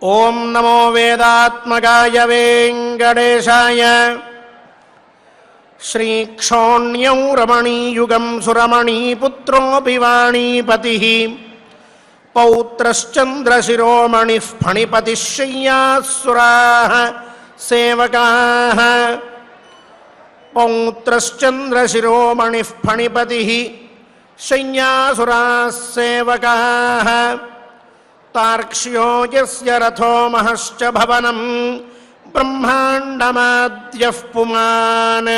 ఓం నమో వేదాత్మకాయ వెంకటేశాయ. శ్రీక్షోణ్యం రమణీయుగం సురమణీపుత్రోऽపి వాణీపతిః పౌత్రశ్చంద్రశిరోమణిః ఫణిపతిః శయ్యాసురాः సేవకాः. పౌత్రశ్చంద్రశిరోమణిః ఫణిపతిః శయ్యాసురాः సేవకాः. తార్క్ష్యో యస్య రథో మహశ్చ భవనం బ్రహ్మాండమాద్యః పుమాన్.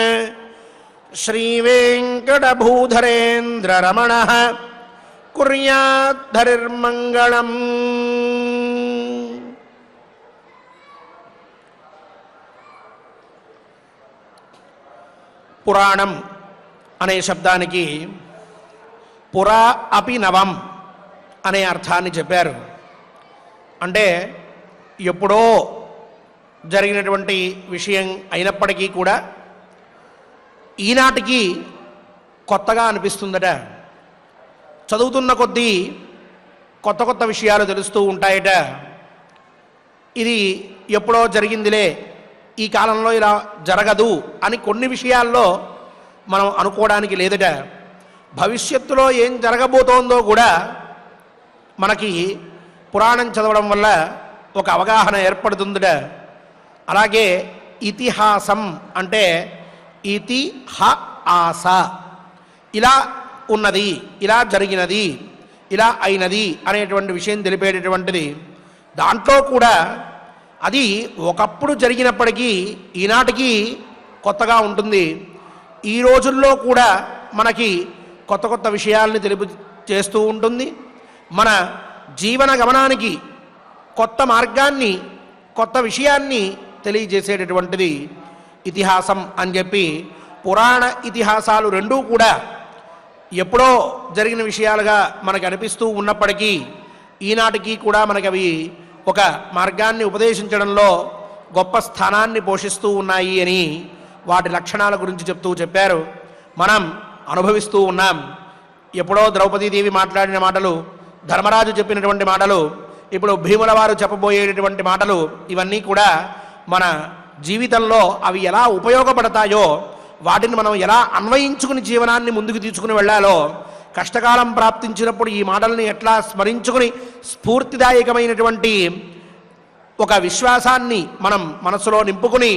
శ్రీవేంకటభూధరేంద్రరమణః కుర్యాద్ధరిర్మంగళం. పురాణం అనే శబ్దానికి పురా అపి నవం అనే అర్థాన్ని చెప్పారు. అంటే ఎప్పుడో జరిగినటువంటి విషయం అయినప్పటికీ కూడా ఈనాటికి కొత్తగా అనిపిస్తుందట. చదువుతున్న కొద్దీ కొత్త కొత్త విషయాలు తెలుస్తూ ఉంటాయట. ఇది ఎప్పుడో జరిగిందిలే, ఈ కాలంలో ఇలా జరగదు అని కొన్ని విషయాల్లో మనం అనుకోవడానికి లేదట. భవిష్యత్తులో ఏం జరగబోతోందో కూడా మనకి పురాణం చదవడం వల్ల ఒక అవగాహన ఏర్పడుతుందట. అలాగే ఇతిహాసం అంటే ఇతి హ ఆస, ఇలా ఉన్నది, ఇలా జరిగినది, ఇలా అయినది అనేటువంటి విషయం తెలిపేటటువంటిది. దాంట్లో కూడా అది ఒకప్పుడు జరిగినప్పటికీ ఈనాటికి కొత్తగా ఉంటుంది. ఈ రోజుల్లో కూడా మనకి కొత్త కొత్త విషయాల్ని తెలుపు చేస్తూ ఉంటుంది. మన జీవన గమనానికి కొత్త మార్గాన్ని, కొత్త విషయాన్ని తెలియజేసేటటువంటిది ఇతిహాసం అని చెప్పి, పురాణ ఇతిహాసాలు రెండూ కూడా ఎప్పుడో జరిగిన విషయాలుగా మనకు అనిపిస్తూ ఉన్నప్పటికీ ఈనాటికి కూడా మనకి అవి ఒక మార్గాన్ని ఉపదేశించడంలో గొప్ప స్థానాన్ని పోషిస్తూ ఉన్నాయి అని వాటి లక్షణాల గురించి చెప్తూ చెప్పారు. మనం అనుభవిస్తూ ఉన్నాం. ఎప్పుడో ద్రౌపదీదేవి మాట్లాడిన మాటలు, ధర్మరాజు చెప్పినటువంటి మాటలు, ఇప్పుడు భీముల వారు చెప్పబోయేటటువంటి మాటలు, ఇవన్నీ కూడా మన జీవితంలో అవి ఎలా ఉపయోగపడతాయో, వాటిని మనం ఎలా అన్వయించుకుని జీవనాన్ని ముందుకు తీసుకుని వెళ్ళాలో, కష్టకాలం ప్రాప్తించినప్పుడు ఈ మాటల్ని ఎట్లా స్మరించుకుని స్ఫూర్తిదాయకమైనటువంటి ఒక విశ్వాసాన్ని మనం మనసులో నింపుకుని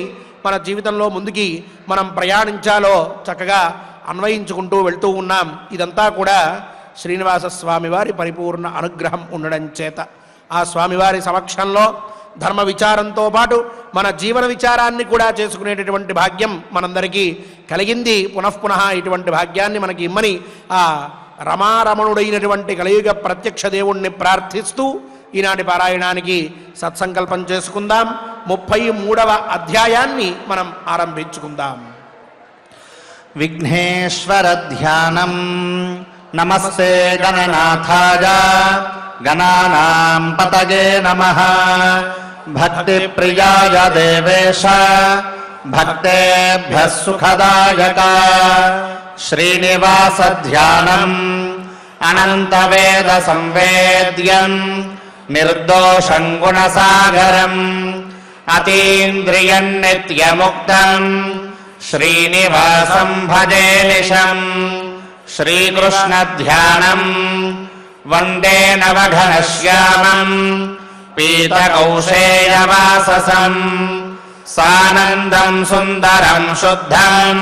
మన జీవితంలో ముందుకి మనం ప్రయాణించాలో చక్కగా అన్వయించుకుంటూ వెళ్తూ ఉన్నాం. ఇదంతా కూడా శ్రీనివాస స్వామివారి పరిపూర్ణ అనుగ్రహం ఉండడం చేత ఆ స్వామివారి సమక్షంలో ధర్మ విచారంతో పాటు మన జీవన విచారాన్ని కూడా చేసుకునేటటువంటి భాగ్యం మనందరికీ కలిగింది. పునఃపునః ఇటువంటి భాగ్యాన్ని మనకి ఇమ్మని ఆ రమారమణుడైనటువంటి కలియుగ ప్రత్యక్ష దేవుణ్ణి ప్రార్థిస్తూ ఈనాటి పారాయణానికి సత్సంకల్పం చేసుకుందాం. 33వ అధ్యాయాన్ని మనం ఆరంభించుకుందాం. విఘ్నేశ్వర ధ్యానం. నమస్తే గణనాథాయ గణానాం పతయే నమః. భక్తి ప్రియాయ దేవేశ భక్తేభ్యః సుఖదాయక. శ్రీనివాస ధ్యానం అనంత వేద సంవేద్యం నిర్దోషం గుణసాగరం అతీంద్రియం నిత్యముక్తం శ్రీనివాసం భజే నిశం. శ్రీకృష్ణ ధ్యానం వందే నవఘనశ్యామం పీతకౌశేయవాససం సానందం సుందరం శుద్ధం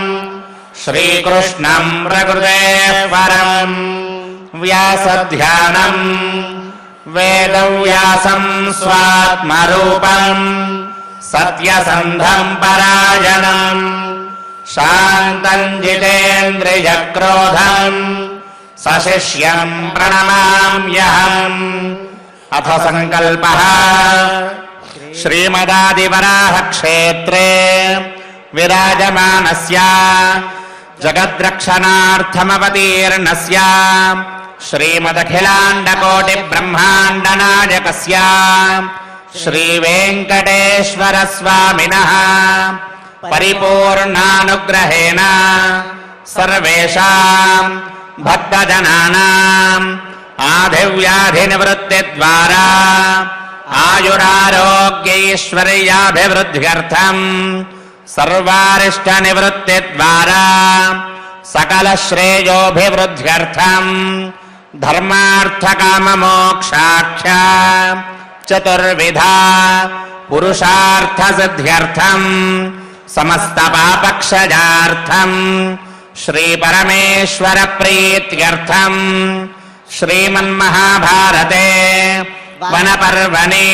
శ్రీకృష్ణం ప్రకృతేః పరం. వ్యాసధ్యానం వేదవ్యాసం స్వాత్మరూపం సత్యసంధం పరాయణం శాంతం జితేంద్రియక్రోధం సశిష్యం ప్రణమామ్యహం. అథ సంకల్పః. శ్రీమదాదివరాహ క్షేత్రే విరాజమానస్య జగద్రక్షణార్థమవతీర్ణస్య శ్రీమదఖిలాండకోటి బ్రహ్మాండ నాయకస్య శ్రీవేంకటేశ్వర స్వామినః పరిపూర్ణానుగ్రహేణ సర్వేషాం భక్తజనానాం ఆదివ్యాధి నివృత్తి ద్వారా ఆయురారోగ్యైశ్వర్యాభివృద్ధ్యర్థం సర్వారిష్ట నివృత్తి ద్వారా సకల శ్రేయోభివృద్ధ్యర్థం ధర్మార్థకామమోక్షాఖ్య చతుర్విధా పురుషార్థ సిద్ధ్యర్థం సమస్త పాపక్షయార్థం శ్రీ పరమేశ్వర ప్రీత్యర్థం శ్రీమన్మహాభారతే వనపర్వణి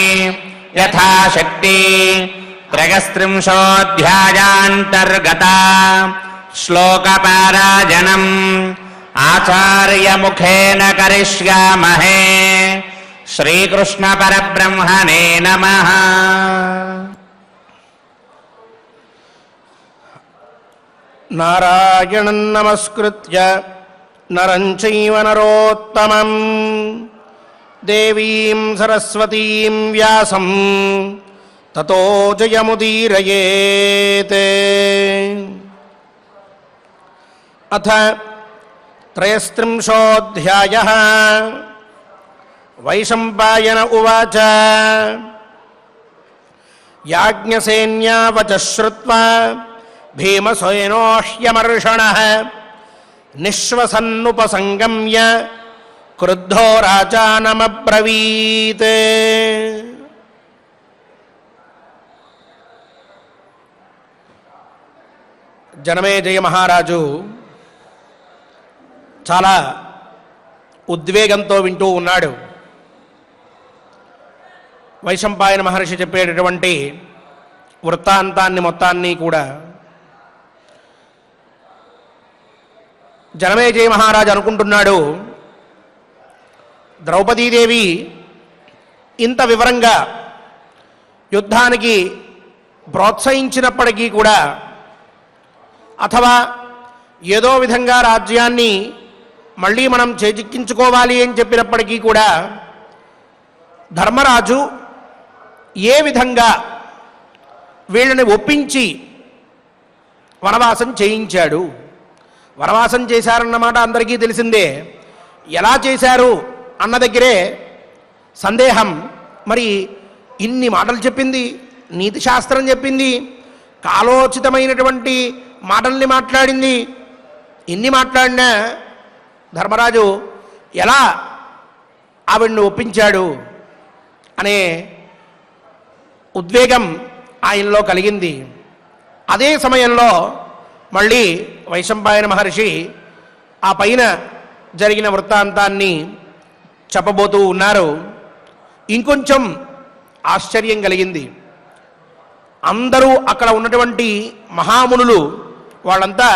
యథాశక్తి త్రయస్త్రింశోऽధ్యాయాంతర్గత శ్లోకపారాయణం ఆచార్యముఖేన కరిష్యామహే. శ్రీకృష్ణ పరబ్రహ్మణే నమః. నారాయణం నమస్కృత్య నరం చైవ నరోత్తమం దేవీం సరస్వతీం వ్యాసం తతో జయముదీరయేత్. అథ త్రయస్త్రింశోऽధ్యాయః. వైశంపాయన ఉవాచ యాజ్ఞసేన్యా వచః శ్రుత్వా భీమసేనోహ్యమర్షణః నిశ్వసన్నుపసంగమ్య క్రుద్ధో రాజానమబ్రవీత్. జనమేజయ మహారాజు చాలా ఉద్వేగంతో వింటూ ఉన్నాడు. వైశంపాయన మహర్షి చెప్పేటటువంటి వృత్తాంతాన్ని మొత్తాన్ని కూడా జనమేజయ మహారాజు అనుకుంటున్నాడు, ద్రౌపదీదేవి ఇంత వివరంగా యుద్ధానికి ప్రోత్సహించినప్పటికీ కూడా, అథవా ఏదో విధంగా రాజ్యాన్ని మళ్ళీ మనం చేజిక్కించుకోవాలి అని చెప్పినప్పటికీ కూడా ధర్మరాజు ఏ విధంగా వీళ్ళని ఒప్పించి వనవాసం చేయించాడు. వనవాసం చేశారన్నమాట అందరికీ తెలిసిందే. ఎలా చేశారు అన్న దగ్గరే సందేహం. మరి ఇన్ని మాటలు చెప్పింది, నీతి శాస్త్రం చెప్పింది, కాలోచితమైనటువంటి మాటల్ని మాట్లాడింది. ఇన్ని మాట్లాడినా ధర్మరాజు ఎలా ఆవిడ్ని ఒప్పించాడు అనే ఉద్వేగం ఆయనలో కలిగింది. అదే సమయంలో మళ్ళీ వైశంపాయన మహర్షి ఆ పైన జరిగిన వృత్తాంతాన్ని చెప్పబోతూ ఉన్నారు. ఇంకొంచెం ఆశ్చర్యం కలిగింది. అందరూ అక్కడ ఉన్నటువంటి మహామునులు వాళ్ళంతా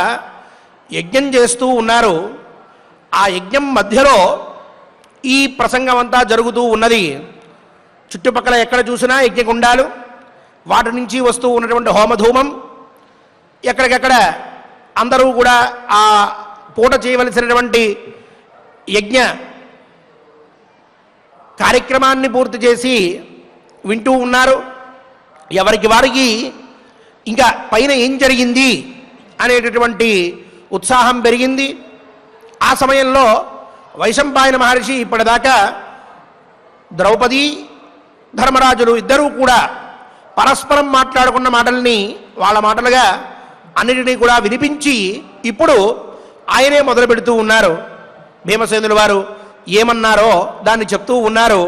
యజ్ఞం చేస్తూ ఉన్నారు. ఆ యజ్ఞం మధ్యలో ఈ ప్రసంగం అంతా జరుగుతూ ఉన్నది. చుట్టుపక్కల ఎక్కడ చూసినా యజ్ఞగుండాలు, వాటి నుంచి వస్తూ ఉన్నటువంటి హోమధూమం, ఎక్కడికెక్కడ అందరూ కూడా ఆ పూట చేయవలసినటువంటి యజ్ఞ కార్యక్రమాన్ని పూర్తి చేసి వింటూ ఉన్నారు. ఎవరికి వారికి ఇంకా పైన ఏం జరిగింది అనేటటువంటి ఉత్సాహం పెరిగింది. ఆ సమయంలో వైశంపాయన మహర్షి ఇప్పటిదాకా ద్రౌపది ధర్మరాజులు ఇద్దరూ కూడా పరస్పరం మాట్లాడుకున్న మాటల్ని వాళ్ళ మాటలుగా అన్నిటినీ కూడా వినిపించి ఇప్పుడు ఆయనే మొదలు పెడుతూ ఉన్నారు. భీమసేనుల వారు ఏమన్నారో దాన్ని చెప్తూ ఉన్నారు.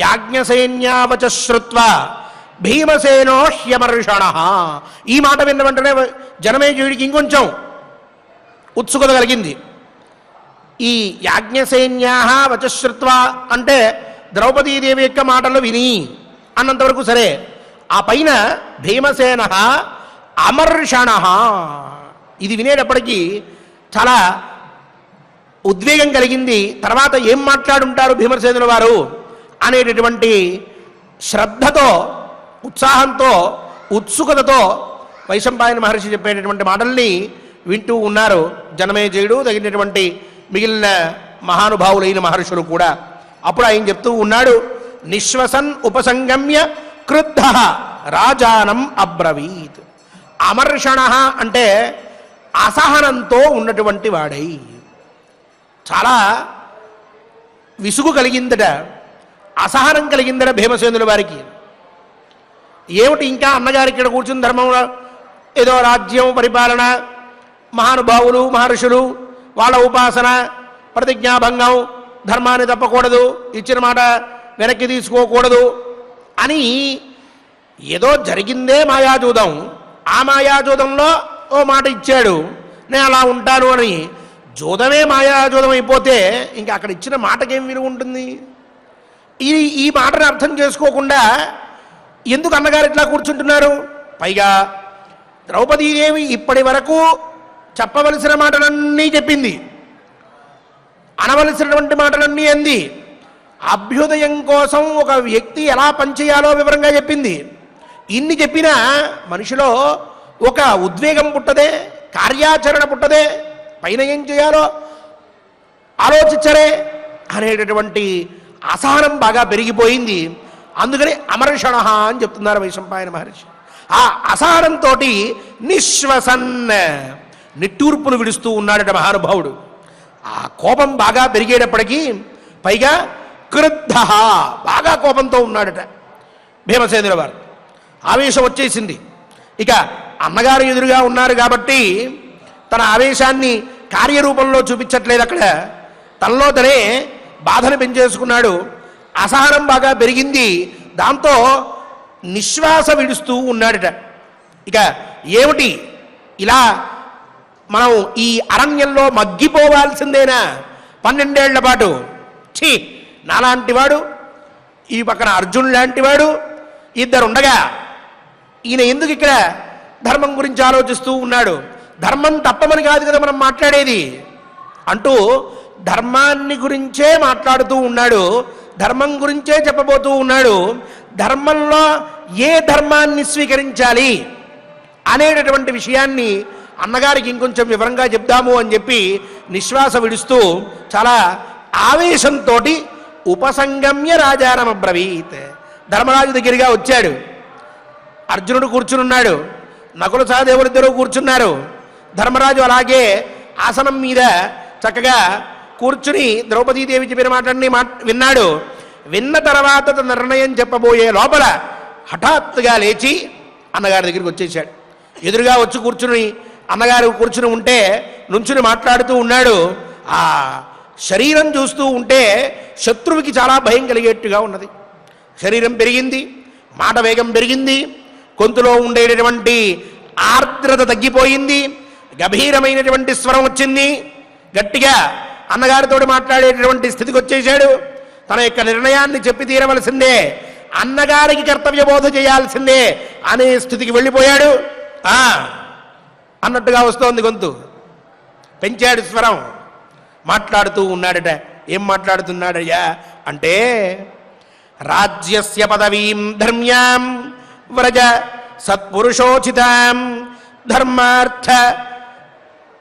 యాజ్ఞసేన్యావచ శ్రుత్వా భీమసేనో హ్యమర్షణ. ఈ మాట విన్న వెంటనే జనమేజయుడికి ఇంకొంచెం ఉత్సుకత కలిగింది. ఈ యాజ్ఞసేన్యా వచశ్రుత్వా అంటే ద్రౌపదీదేవి యొక్క మాటలు విని అన్నంతవరకు సరే. ఆ పైన భీమసేన అమర్షణ, ఇది వినేటప్పటికీ చాలా ఉద్వేగం కలిగింది. తర్వాత ఏం మాట్లాడుంటారు భీమసేనుల వారు అనేటటువంటి శ్రద్ధతో, ఉత్సాహంతో, ఉత్సుకతతో వైశంపాయన మహర్షి చెప్పేటటువంటి మాటల్ని వింటూ ఉన్నారు జనమేజయుడు, తగినటువంటి మిగిలిన మహానుభావులైన మహర్షులు కూడా. అప్పుడు ఆయన చెప్తూ ఉన్నాడు, నిశ్వసన్ ఉపసంగమ్య క్రుద్ధ రాజానం అబ్రవీత్. అమర్షణ అంటే అసహనంతో ఉన్నటువంటి వాడై, చాలా విసుగు కలిగిందట. అసహనం కలిగిందట భీమసేనుల వారికి. ఏమిటి ఇంకా అన్నగారు ఇక్కడ కూర్చుని ధర్మం, ఏదో రాజ్యం పరిపాలన, మహానుభావులు మహర్షులు వాళ్ళ ఉపాసన, ప్రతిజ్ఞాభంగం, ధర్మాన్ని తప్పకూడదు, ఇచ్చిన మాట వెనక్కి తీసుకోకూడదు అని ఏదో జరిగిందే మాయాజూదం. ఆ మాయాజూదంలో ఓ మాట ఇచ్చాడు, నేను అలా ఉంటాను అని. జూదమే మాయాజూదం అయిపోతే ఇంకా అక్కడ ఇచ్చిన మాటకేం విలువ ఉంటుంది? ఈ మాటను అర్థం చేసుకోకుండా ఎందుకు అన్నగారు ఇట్లా కూర్చుంటున్నారు? పైగా ద్రౌపదీదేవి ఇప్పటి వరకు చెప్పవలసిన మాటలన్నీ చెప్పింది, అనవలసినటువంటి మాటలన్నీ అంది. అభ్యుదయం కోసం ఒక వ్యక్తి ఎలా పనిచేయాలో వివరంగా చెప్పింది. ఇన్ని చెప్పినా మనిషిలో ఒక ఉద్వేగం పుట్టదే, కార్యాచరణ పుట్టదే, పైన ఏం చేయాలో ఆలోచించరే అనేటటువంటి అసహనం బాగా పెరిగిపోయింది. అందుకని అమర్షణ అని చెప్తున్నారు వైశంపాయన మహర్షి. ఆ అసహనంతో నిశ్వసన్ నిట్టూర్పులు విడుస్తూ ఉన్నాడట మహానుభావుడు. ఆ కోపం బాగా పెరిగేటప్పటికీ పైగా క్రుద్ధ బాగా కోపంతో ఉన్నాడట భీమసేనుల వారు. ఆవేశం వచ్చేసింది. ఇక అన్నగారు ఎదురుగా ఉన్నారు కాబట్టి తన ఆవేశాన్ని కార్యరూపంలో చూపించట్లేదు, అక్కడ తనలో తనే బాధను పెంచేసుకున్నాడు. అసహనం బాగా పెరిగింది. దాంతో నిశ్వాస విడుస్తూ ఉన్నాడట. ఇక ఏమిటి ఇలా మనం ఈ అరణ్యంలో మగ్గిపోవాల్సిందేనా 12 ఏళ్ల పాటు? ఛీ, నాలాంటివాడు, ఈ పక్కన అర్జున్ లాంటివాడు ఇద్దరు ఉండగా ఈయన ఎందుకు ఇక్కడ ధర్మం గురించి ఆలోచిస్తూ ఉన్నాడు? ధర్మం తప్పమని కాదు కదా మనం మాట్లాడేది అంటూ ధర్మాన్ని గురించే మాట్లాడుతూ ఉన్నాడు, ధర్మం గురించే చెప్పబోతూ ఉన్నాడు. ధర్మంలో ఏ ధర్మాన్ని స్వీకరించాలి అనేటటువంటి విషయాన్ని అన్నగారికి ఇంకొంచెం వివరంగా చెప్దాము అని చెప్పి నిశ్వాస విడుస్తూ చాలా ఆవేశంతో ఉపసంగమ్య రాజానమబ్రవీత్, ధర్మరాజు దగ్గరగా వచ్చాడు. అర్జునుడు కూర్చునున్నాడు, నకుల సహదేవులిద్దరూ కూర్చున్నారు. ధర్మరాజు అలాగే ఆసనం మీద చక్కగా కూర్చుని ద్రౌపదీదేవి చెప్పిన మాటన్ని విన్నాడు. విన్న తర్వాత తన నిర్ణయం చెప్పబోయే లోపల హఠాత్తుగా లేచి అన్నగారి దగ్గరికి వచ్చేసాడు. ఎదురుగా వచ్చి కూర్చుని అన్నగారు కూర్చుని ఉంటే నుంచుని మాట్లాడుతూ ఉన్నాడు. ఆ శరీరం చూస్తూ ఉంటే శత్రువుకి చాలా భయం కలిగేట్టుగా ఉన్నది. శరీరం పెరిగింది, మాట వేగం పెరిగింది, గొంతులో ఉండేటటువంటి ఆర్ద్రత తగ్గిపోయింది, గభీరమైనటువంటి స్వరం వచ్చింది. గట్టిగా అన్నగారితో మాట్లాడేటటువంటి స్థితికి వచ్చేసాడు. తన యొక్క నిర్ణయాన్ని చెప్పి తీరవలసిందే, అన్నగారికి కర్తవ్య బోధ చేయాల్సిందే అనే స్థితికి వెళ్ళిపోయాడు. అన్నట్టుగా వస్తోంది గొంతు. పెంచాడు స్వరం, మాట్లాడుతూ ఉన్నాడట. ఏం మాట్లాడుతున్నాడయ్యా అంటే, రాజ్యస్య పదవీం ధర్మ్యాం వ్రజ సత్పురుషోచితాం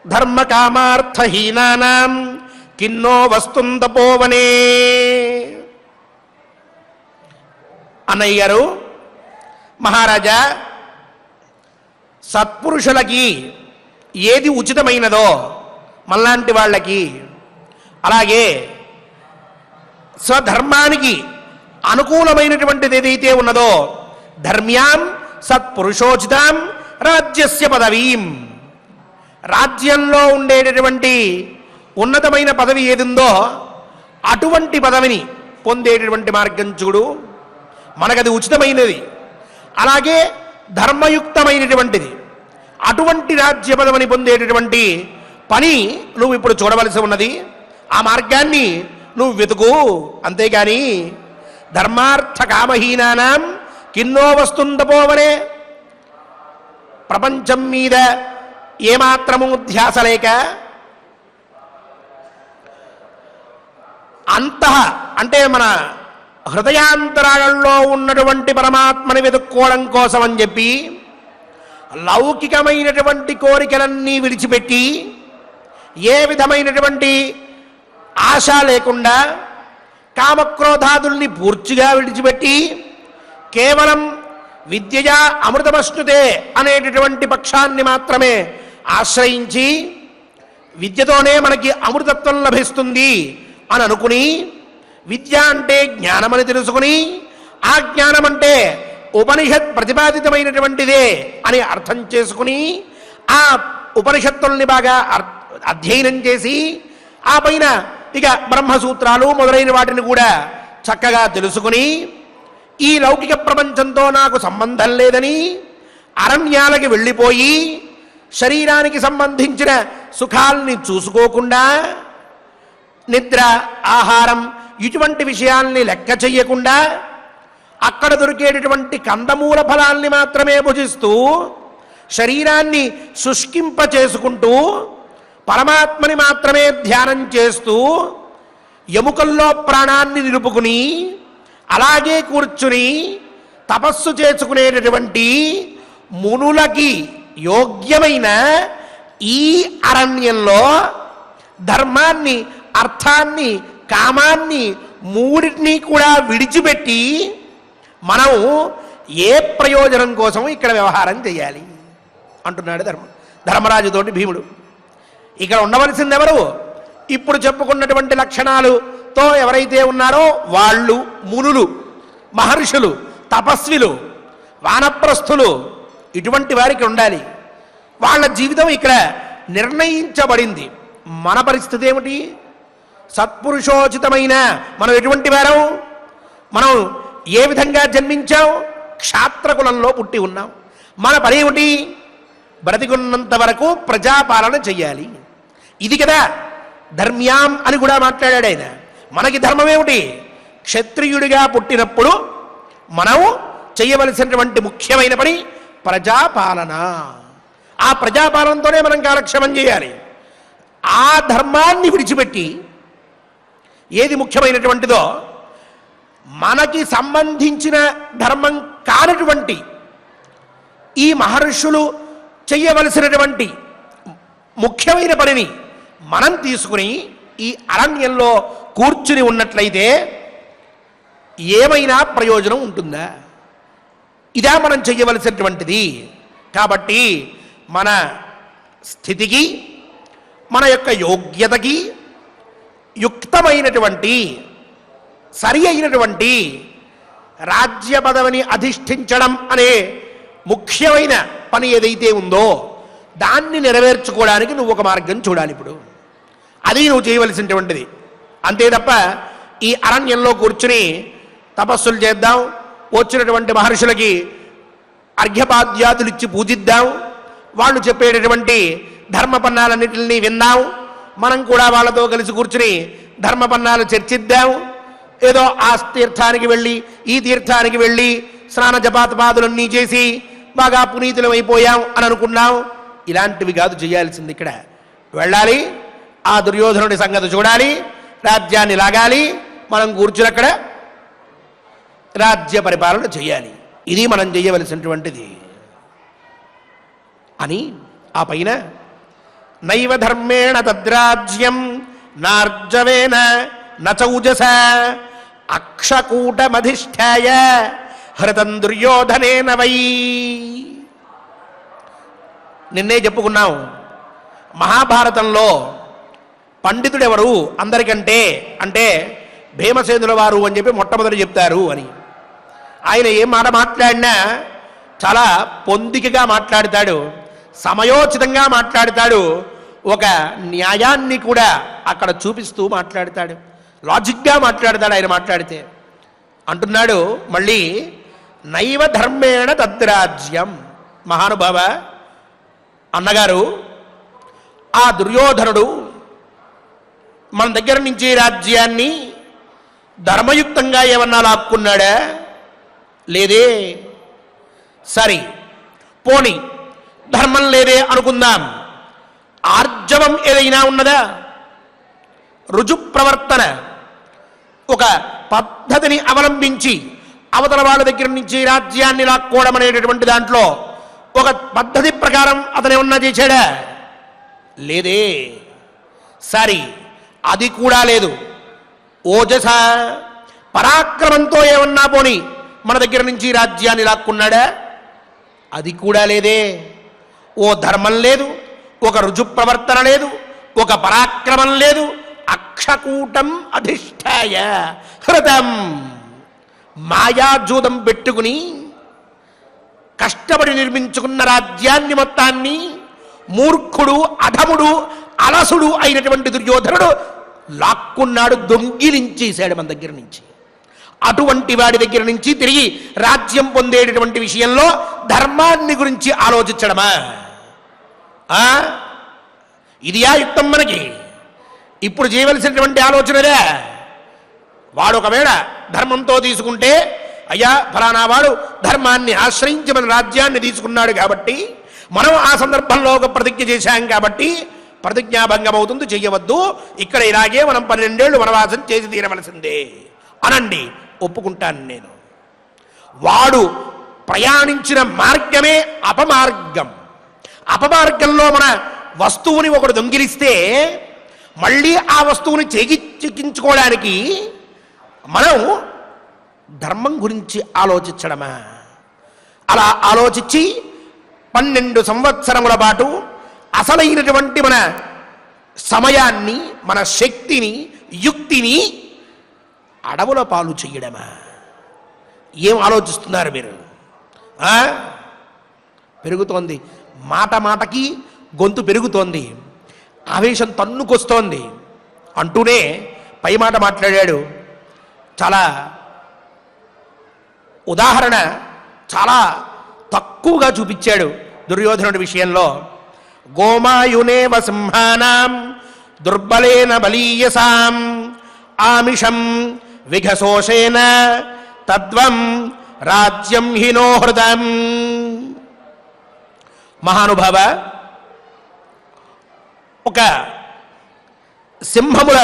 ధర్మకామార్థహీనానాం కిన్నో వస్తుం తపోవనే. అన్నయ్య గారు, మహారాజా, సత్పురుషులకి ఏది ఉచితమైనదో మళ్ళాంటి వాళ్ళకి, అలాగే స్వధర్మానికి అనుకూలమైనటువంటిది ఏదైతే ఉన్నదో ధర్మ్యాం సత్పురుషోచితాం రాజ్యస్య పదవీం, రాజ్యంలో ఉండేటటువంటి ఉన్నతమైన పదవి ఏదిందో అటువంటి పదవిని పొందేటటువంటి మార్గం చూడు. మనకది ఉచితమైనది, అలాగే ధర్మయుక్తమైనటువంటిది. అటువంటి రాజ్య పదవిని పొందేటటువంటి పని నువ్వు ఇప్పుడు చూడవలసి ఉన్నది. ఆ మార్గాన్ని నువ్వు వెతుకు. అంతేగాని ధర్మార్థ కామహీనానాం కిన్నో వస్తుందపోవనే, ప్రపంచం మీద ఏమాత్రము ధ్యాస లేక అంతః అంటే మన హృదయాంతరాలలో ఉన్నటువంటి పరమాత్మని వెతుక్కోవడం కోసం అని చెప్పి లౌకికమైనటువంటి కోరికలన్నీ విడిచిపెట్టి ఏ విధమైనటువంటి ఆశ లేకుండా కామక్రోధాదుల్ని పూర్తిగా విడిచిపెట్టి కేవలం విద్యయా అమృతమశ్నుతే అనేటటువంటి పక్షాన్ని మాత్రమే ఆశ్రయించి విద్యతోనే మనకి అమృతత్వం లభిస్తుంది అని అనుకుని విద్య అంటే జ్ఞానమని తెలుసుకుని ఆ జ్ఞానం అంటే ఉపనిషత్ ప్రతిపాదితమైనటువంటిదే అని అర్థం చేసుకుని ఆ ఉపనిషత్తుల్ని బాగా అధ్యయనం చేసి ఆ పైన ఇక బ్రహ్మసూత్రాలు మొదలైన వాటిని కూడా చక్కగా తెలుసుకుని ఈ లౌకిక ప్రపంచంతో నాకు సంబంధం లేదని అరణ్యాలకి వెళ్ళిపోయి శరీరానికి సంబంధించిన సుఖాల్ని చూసుకోకుండా నిద్ర ఆహారం ఇటువంటి విషయాల్ని లెక్క చెయ్యకుండా అక్కడ దొరికేటటువంటి కందమూల ఫలాల్ని మాత్రమే భుజిస్తూ శరీరాన్ని శుష్కింప చేసుకుంటూ పరమాత్మని మాత్రమే ధ్యానం చేస్తూ ఎముకల్లో ప్రాణాన్ని నిలుపుకుని అలాగే కూర్చుని తపస్సు చేసుకునేటటువంటి మునులకి యోగ్యమైన ఈ అరణ్యంలో ధర్మాన్ని అర్థాన్ని కామాన్ని మూడింటినీ కూడా విడిచిపెట్టి మనం ఏ ప్రయోజనం కోసం ఇక్కడ వ్యవహారం చేయాలి అంటున్నాడు ధర్మరాజుతోటి భీముడు. ఇక్కడ ఉండవలసింది ఎవరు? ఇప్పుడు చెప్పుకున్నటువంటి లక్షణాలతో ఎవరైతే ఉన్నారో వాళ్ళు మునులు, మహర్షులు, తపస్విలు, వానప్రస్థులు, ఇటువంటి వారికి ఉండాలి. వాళ్ళ జీవితం ఇక్కడ నిర్ణయించబడింది. మన పరిస్థితి ఏమిటి? సత్పురుషోచితమైన మనం ఎటువంటి వారం? మనం ఏ విధంగా జన్మించాం? క్షాత్రకులంలో పుట్టి ఉన్నాం. మన పని ఏమిటి? బ్రతికున్నంత వరకు ప్రజాపాలన చెయ్యాలి. ఇది కదా ధర్మ్యాం అని కూడా మాట్లాడాడు ఆయన. మనకి ధర్మం ఏమిటి? క్షత్రియుడిగా పుట్టినప్పుడు మనం చేయవలసినటువంటి ముఖ్యమైన పని ప్రజాపాలన. ఆ ప్రజాపాలనతోనే మనం కాలక్షేమం చేయాలి. ఆ ధర్మాన్ని విడిచిపెట్టి ఏది ముఖ్యమైనటువంటిదో మనకి సంబంధించిన ధర్మం కానటువంటి ఈ మహర్షులు చెయ్యవలసినటువంటి ముఖ్యమైన పనిని మనం తీసుకుని ఈ అరణ్యంలో కూర్చుని ఉన్నట్లయితే ఏమైనా ప్రయోజనం ఉంటుందా? ఇదా మనం చెయ్యవలసినటువంటిది. కాబట్టి మన స్థితికి మన యొక్క యోగ్యతకి యుక్తమైనటువంటి సరి అయినటువంటి రాజ్య పదవిని అధిష్ఠించడం అనే ముఖ్యమైన పని ఏదైతే ఉందో దాన్ని నెరవేర్చుకోవడానికి నువ్వు ఒక మార్గం చూడాలి. ఇప్పుడు అది నువ్వు చేయవలసినటువంటిది. అంతే తప్ప ఈ అరణ్యంలో కూర్చుని తపస్సులు చేద్దాం, వచ్చినటువంటి మహర్షులకి అర్ఘ్యపాద్యాదులు ఇచ్చి పూజిద్దాం, వాళ్ళు చెప్పేటటువంటి ధర్మపన్నాలన్నింటినీ విందాం, మనం కూడా వాళ్ళతో కలిసి కూర్చుని ధర్మపన్నాలు చర్చిద్దాం, ఏదో ఆ తీర్థానికి వెళ్ళి ఈ తీర్థానికి వెళ్ళి స్నాన జపాతపాదులన్నీ చేసి బాగా పునీతులం అయిపోయాం అని అనుకున్నాం. ఇలాంటివి కాదు చేయాల్సింది. ఇక్కడ వెళ్ళాలి, ఆ దుర్యోధనుడి సంగతి చూడాలి, రాజ్యాన్ని లాగాలి, మనం కూర్చుని అక్కడ రాజ్య పరిపాలన చేయాలి. ఇది మనం చేయవలసినటువంటిది అని ఆ పైన నైవ ధర్మేణ తద్రాజ్యం నార్జవేన నచౌజస అక్షకూటమధిష్ఠాయ హృతం దుర్యోధనేన వై. నిన్నే చెప్పుకున్నాం, మహాభారతంలో పండితుడెవరు అందరికంటే అంటే భీమసేనుల వారు అని చెప్పి మొట్టమొదటి చెప్తారు అని. ఆయన ఏం మాట మాట్లాడినా చాలా పొందికగా మాట్లాడతాడు, సమయోచితంగా మాట్లాడతాడు, ఒక న్యాయాన్ని కూడా అక్కడ చూపిస్తూ మాట్లాడతాడు, లాజిక్గా మాట్లాడతాడు ఆయన మాట్లాడితే. అంటున్నాడు మళ్ళీ నైవ ధర్మేణ తద్రాజ్యం. మహానుభావ అన్నగారు, ఆ దుర్యోధనుడు మన దగ్గర నుంచి రాజ్యాన్ని ధర్మయుక్తంగా ఏమన్నా లాక్కున్నాడా? లేదే. సరే పోని ధర్మం లేదే అనుకుందాం, ఆర్జవం ఏదైనా ఉన్నదా? రుజు ప్రవర్తన, ఒక పద్ధతిని అవలంబించి అవతల వాళ్ళ దగ్గర నుంచి రాజ్యాన్ని లాక్కోవడం అనేటటువంటి దాంట్లో ఒక పద్ధతి ప్రకారం అతను ఏమన్నా చేశాడా? లేదే. సరి అది కూడా లేదు. ఓజస పరాక్రమంతో ఏమన్నా పోని మన దగ్గర నుంచి రాజ్యాన్ని లాక్కున్నాడా? అది కూడా లేదే. ఓ ధర్మం లేదు, ఒక రుజు ప్రవర్తన లేదు, ఒక పరాక్రమం లేదు. అక్షకూటం అధిష్ఠాయ హృతం మాయాజూదం పెట్టుకుని కష్టపడి నిర్మించుకున్న రాజ్యాన్ని మొత్తాన్ని మూర్ఖుడు, అధముడు, అలసుడు అయినటువంటి దుర్యోధనుడు లాక్కున్నాడు, దొంగిలించేశాడు మన దగ్గర నుంచి. అటువంటి వాడి దగ్గర నుంచి తిరిగి రాజ్యం పొందేటటువంటి విషయంలో ధర్మాన్ని గురించి ఆలోచించడమా? ఇదియా యుక్తం మనకి ఇప్పుడు చేయవలసినటువంటి ఆలోచనలే. వాడు ఒకవేళ ధర్మంతో తీసుకుంటే, అయ్యా ఫలానా వాడు ధర్మాన్ని ఆశ్రయించి మన రాజ్యాన్ని తీసుకున్నాడు కాబట్టి, మనం ఆ సందర్భంలో ఒక ప్రతిజ్ఞ చేశాం కాబట్టి ప్రతిజ్ఞాభంగం అవుతుంది, చెయ్యవద్దు, ఇక్కడ ఇలాగే మనం 12 ఏళ్ళు వనవాసం చేసి తీరవలసిందే అనండి, ఒప్పుకుంటాను నేను. వాడు ప్రయాణించిన మార్గమే అపమార్గం. అపమార్గంలో మన వస్తువుని ఒకడు దొంగిలిస్తే మళ్ళీ ఆ వస్తువుని చిక్కించుకోవడానికి మనం ధర్మం గురించి ఆలోచించడమా? అలా ఆలోచించి 12 సంవత్సరముల పాటు అసలైనటువంటి మన సమయాన్ని, మన శక్తిని, యుక్తిని అడవుల పాలు చెయ్యడమా? ఏం ఆలోచిస్తున్నారు మీరు? పెరుగుతోంది, మాట మాటకి గొంతు పెరుగుతోంది, ఆవేశం తన్నుకొస్తోంది అంటూనే పై మాట మాట్లాడాడు. చాలా ఉదాహరణ చాలా తక్కువగా చూపించాడు దుర్యోధనుడి విషయంలో. గోమాయునేవ సింహానాం దుర్బలేన బలీయసాం ఆమిషం విఘసోషేన తద్వం రాజ్యం హినో హృదం. మహానుభావ, ఒక సింహముల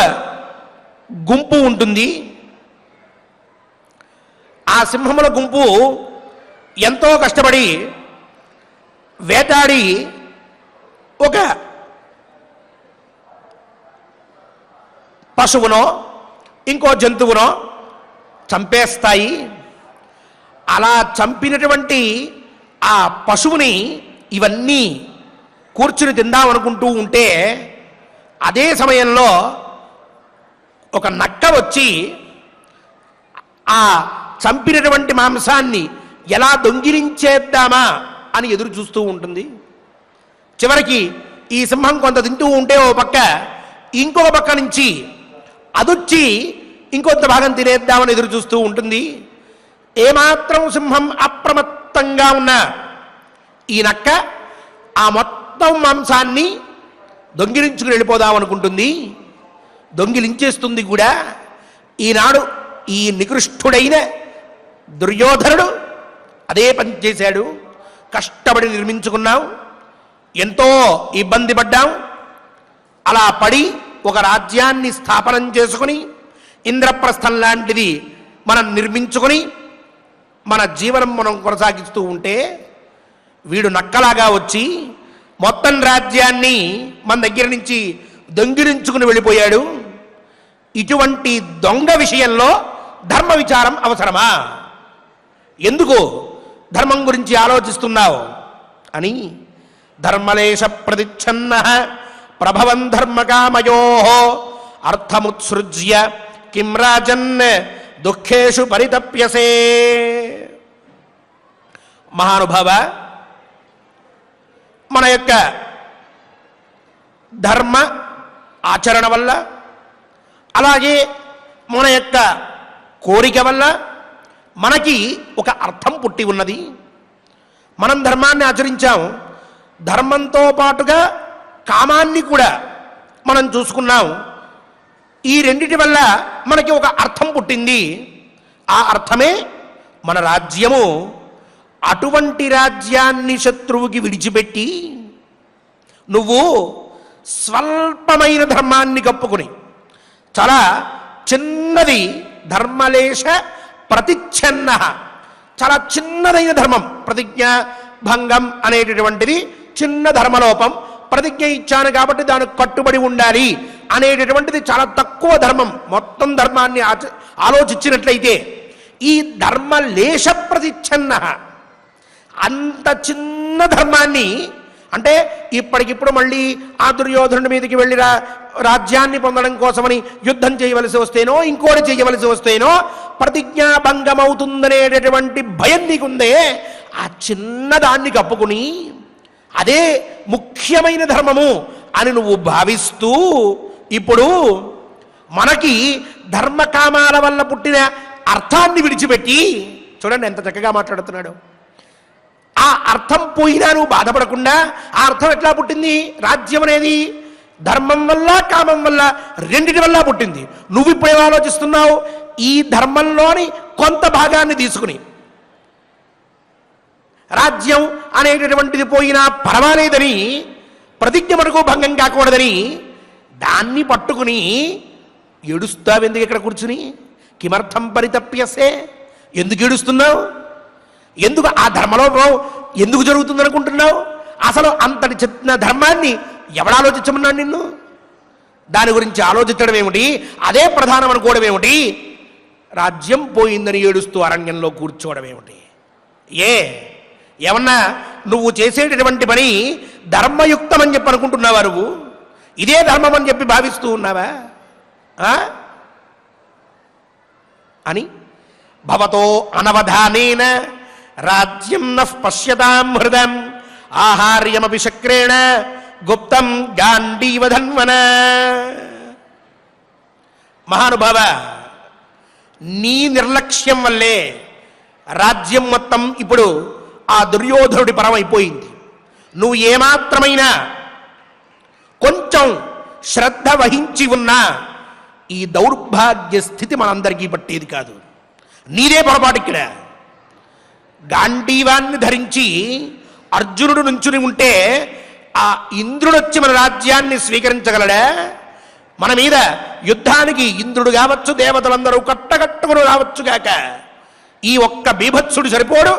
గుంపు ఉంటుంది. ఆ సింహముల గుంపు ఎంతో కష్టపడి వేటాడి ఒక పశువునో ఇంకో జంతువునో చంపేస్తాయి. అలా చంపినటువంటి ఆ పశువుని ఇవన్నీ కూర్చుని తిందామనుకుంటూ ఉంటే, అదే సమయంలో ఒక నక్క వచ్చి ఆ చంపినటువంటి మాంసాన్ని ఎలా దొంగిలించేద్దామా అని ఎదురు చూస్తూ ఉంటుంది. చివరికి ఈ సింహం కొంత తింటూ ఉంటే ఓ పక్క, ఇంకొక పక్క నుంచి అదొచ్చి ఇంకొంత భాగం తినేద్దామని ఎదురు చూస్తూ ఉంటుంది. ఏమాత్రం సింహం అప్రమత్తంగా ఉన్న ఈ నక్క ఆ మొత్తం మాంసాన్ని దొంగిలించుకుని వెళ్ళిపోదామనుకుంటుంది. దొంగిలించేస్తుంది కూడా. ఈనాడు ఈ నికృష్టుడైన దుర్యోధనుడు అదే పని చేశాడు. కష్టపడి నిర్మించుకున్నాం, ఎంతో ఇబ్బంది పడ్డాం. అలా పడి ఒక రాజ్యాన్ని స్థాపనం చేసుకుని ఇంద్రప్రస్థం లాంటిది మనం నిర్మించుకొని మన జీవనం మనం కొనసాగిస్తూ ఉంటే, వీడు నక్కలాగా వచ్చి మొత్తం రాజ్యాన్ని మన దగ్గర నుంచి దొంగిలించుకుని వెళ్ళిపోయాడు. ఇటువంటి దొంగ విషయంలో ధర్మ విచారం అవసరమా? ఎందుకు ధర్మం గురించి ఆలోచిస్తున్నావు అని ధర్మలేశ ప్రతిచ్ఛన్న ప్రభవం ధర్మకామయో అర్థముత్సృజ్య కిం రాజన్ దుఃఖేషు పరితప్యసే. మహానుభావ, మన యొక్క ధర్మ ఆచరణ వల్ల, అలాగే మన యొక్క కోరిక వల్ల మనకి ఒక అర్థం పుట్టి ఉన్నది. మనం ధర్మాన్ని ఆచరించాం, ధర్మంతో పాటుగా కామాన్ని కూడా మనం చూసుకున్నాం. ఈ రెండిటి వల్ల మనకి ఒక అర్థం పుట్టింది. ఆ అర్థమే మన రాజ్యము. అటువంటి రాజ్యాన్ని శత్రువుకి విడిచిపెట్టి నువ్వు స్వల్పమైన ధర్మాన్ని కప్పుకుని, చాలా చిన్నది, ధర్మలేశ ప్రతిచ్ఛన్న, చాలా చిన్నదైన ధర్మం, ప్రతిజ్ఞ భంగం అనేటటువంటిది చిన్న ధర్మలోపం. ప్రతిజ్ఞ ఇచ్చాను కాబట్టి దానికి కట్టుబడి ఉండాలి అనేటటువంటిది చాలా తక్కువ ధర్మం. మొత్తం ధర్మాన్ని ఆలోచించినట్లయితే ఈ ధర్మలేశ ప్రతిచ్ఛన్న, అంత చిన్న ధర్మాన్ని అంటే ఇప్పటికిప్పుడు మళ్ళీ ఆ దుర్యోధనుడి మీదకి వెళ్ళి రాజ్యాన్ని పొందడం కోసమని యుద్ధం చేయవలసి వస్తేనో ఇంకోటి చేయవలసి వస్తేనో ప్రతిజ్ఞాభంగమవుతుందనేటటువంటి భయం నీకుందే. ఆ చిన్నదాన్ని కప్పుకుని అదే ముఖ్యమైన ధర్మము అని నువ్వు భావిస్తూ ఇప్పుడు మనకి ధర్మకామాల వల్ల పుట్టిన అర్థాన్ని విడిచిపెట్టి, చూడండి ఎంత చక్కగా మాట్లాడుతున్నాడు, ఆ అర్థం పోయినా నువ్వు బాధపడకుండా, ఆ అర్థం ఎట్లా పుట్టింది? రాజ్యం అనేది ధర్మం వల్ల కామం వల్ల రెండిటి వల్ల పుట్టింది. నువ్వు ఇప్పుడు ఏం ఆలోచిస్తున్నావు? ఈ ధర్మంలోని కొంత భాగాన్ని తీసుకుని రాజ్యం అనేటటువంటిది పోయినా పర్వాలేదని, ప్రతిజ్ఞ మనకు భంగం కాకూడదని దాన్ని పట్టుకుని ఏడుస్తావెందుకు ఇక్కడ కూర్చుని? కిమర్థం పరితప్యసే, ఎందుకు ఏడుస్తున్నావు? ఎందుకు ఆ ధర్మలోపం ఎందుకు జరుగుతుందనుకుంటున్నావు? అసలు అంతటి చిన్న ధర్మాన్ని ఎవడు ఆలోచించమన్నాడు నిన్ను? దాని గురించి ఆలోచించడం ఏమిటి? అదే ప్రధానం అనుకోవడం ఏమిటి? రాజ్యం పోయిందని ఏడుస్తూ అరణ్యంలో కూర్చోవడం ఏమిటి? ఏమన్నా నువ్వు చేసేటటువంటి పని ధర్మయుక్తం అని చెప్పి అనుకుంటున్నావా? నువ్వు ఇదే ధర్మం అని చెప్పి భావిస్తూ ఉన్నావా అని భవతో అనవధానేన రాజ్యం నః పశ్యతాం హృదం ఆహార్యమపి శక్రేణ గుప్తం గాంధీవధన్వన. మహానుభావ, నీ నిర్లక్ష్యం వల్లే రాజ్యం మొత్తం ఇప్పుడు ఆ దుర్యోధనుడి పరమైపోయింది. నువ్వు ఏమాత్రమైనా కొంచెం శ్రద్ధ వహించి ఉన్నా ఈ దౌర్భాగ్య స్థితి మనందరికీ పట్టేది కాదు. నీదే పొరపాటు. ఇక్కడ గాంధీవాన్ని ధరించి అర్జునుడు నుంచుని ఉంటే ఆ ఇంద్రుడొచ్చి మన రాజ్యాన్ని స్వీకరించగలడా? మన మీద యుద్ధానికి ఇంద్రుడు కావచ్చు, దేవతలందరూ కట్టకట్టుకుని రావచ్చుగాక, ఈ ఒక్క బీభత్సుడు సరిపోడు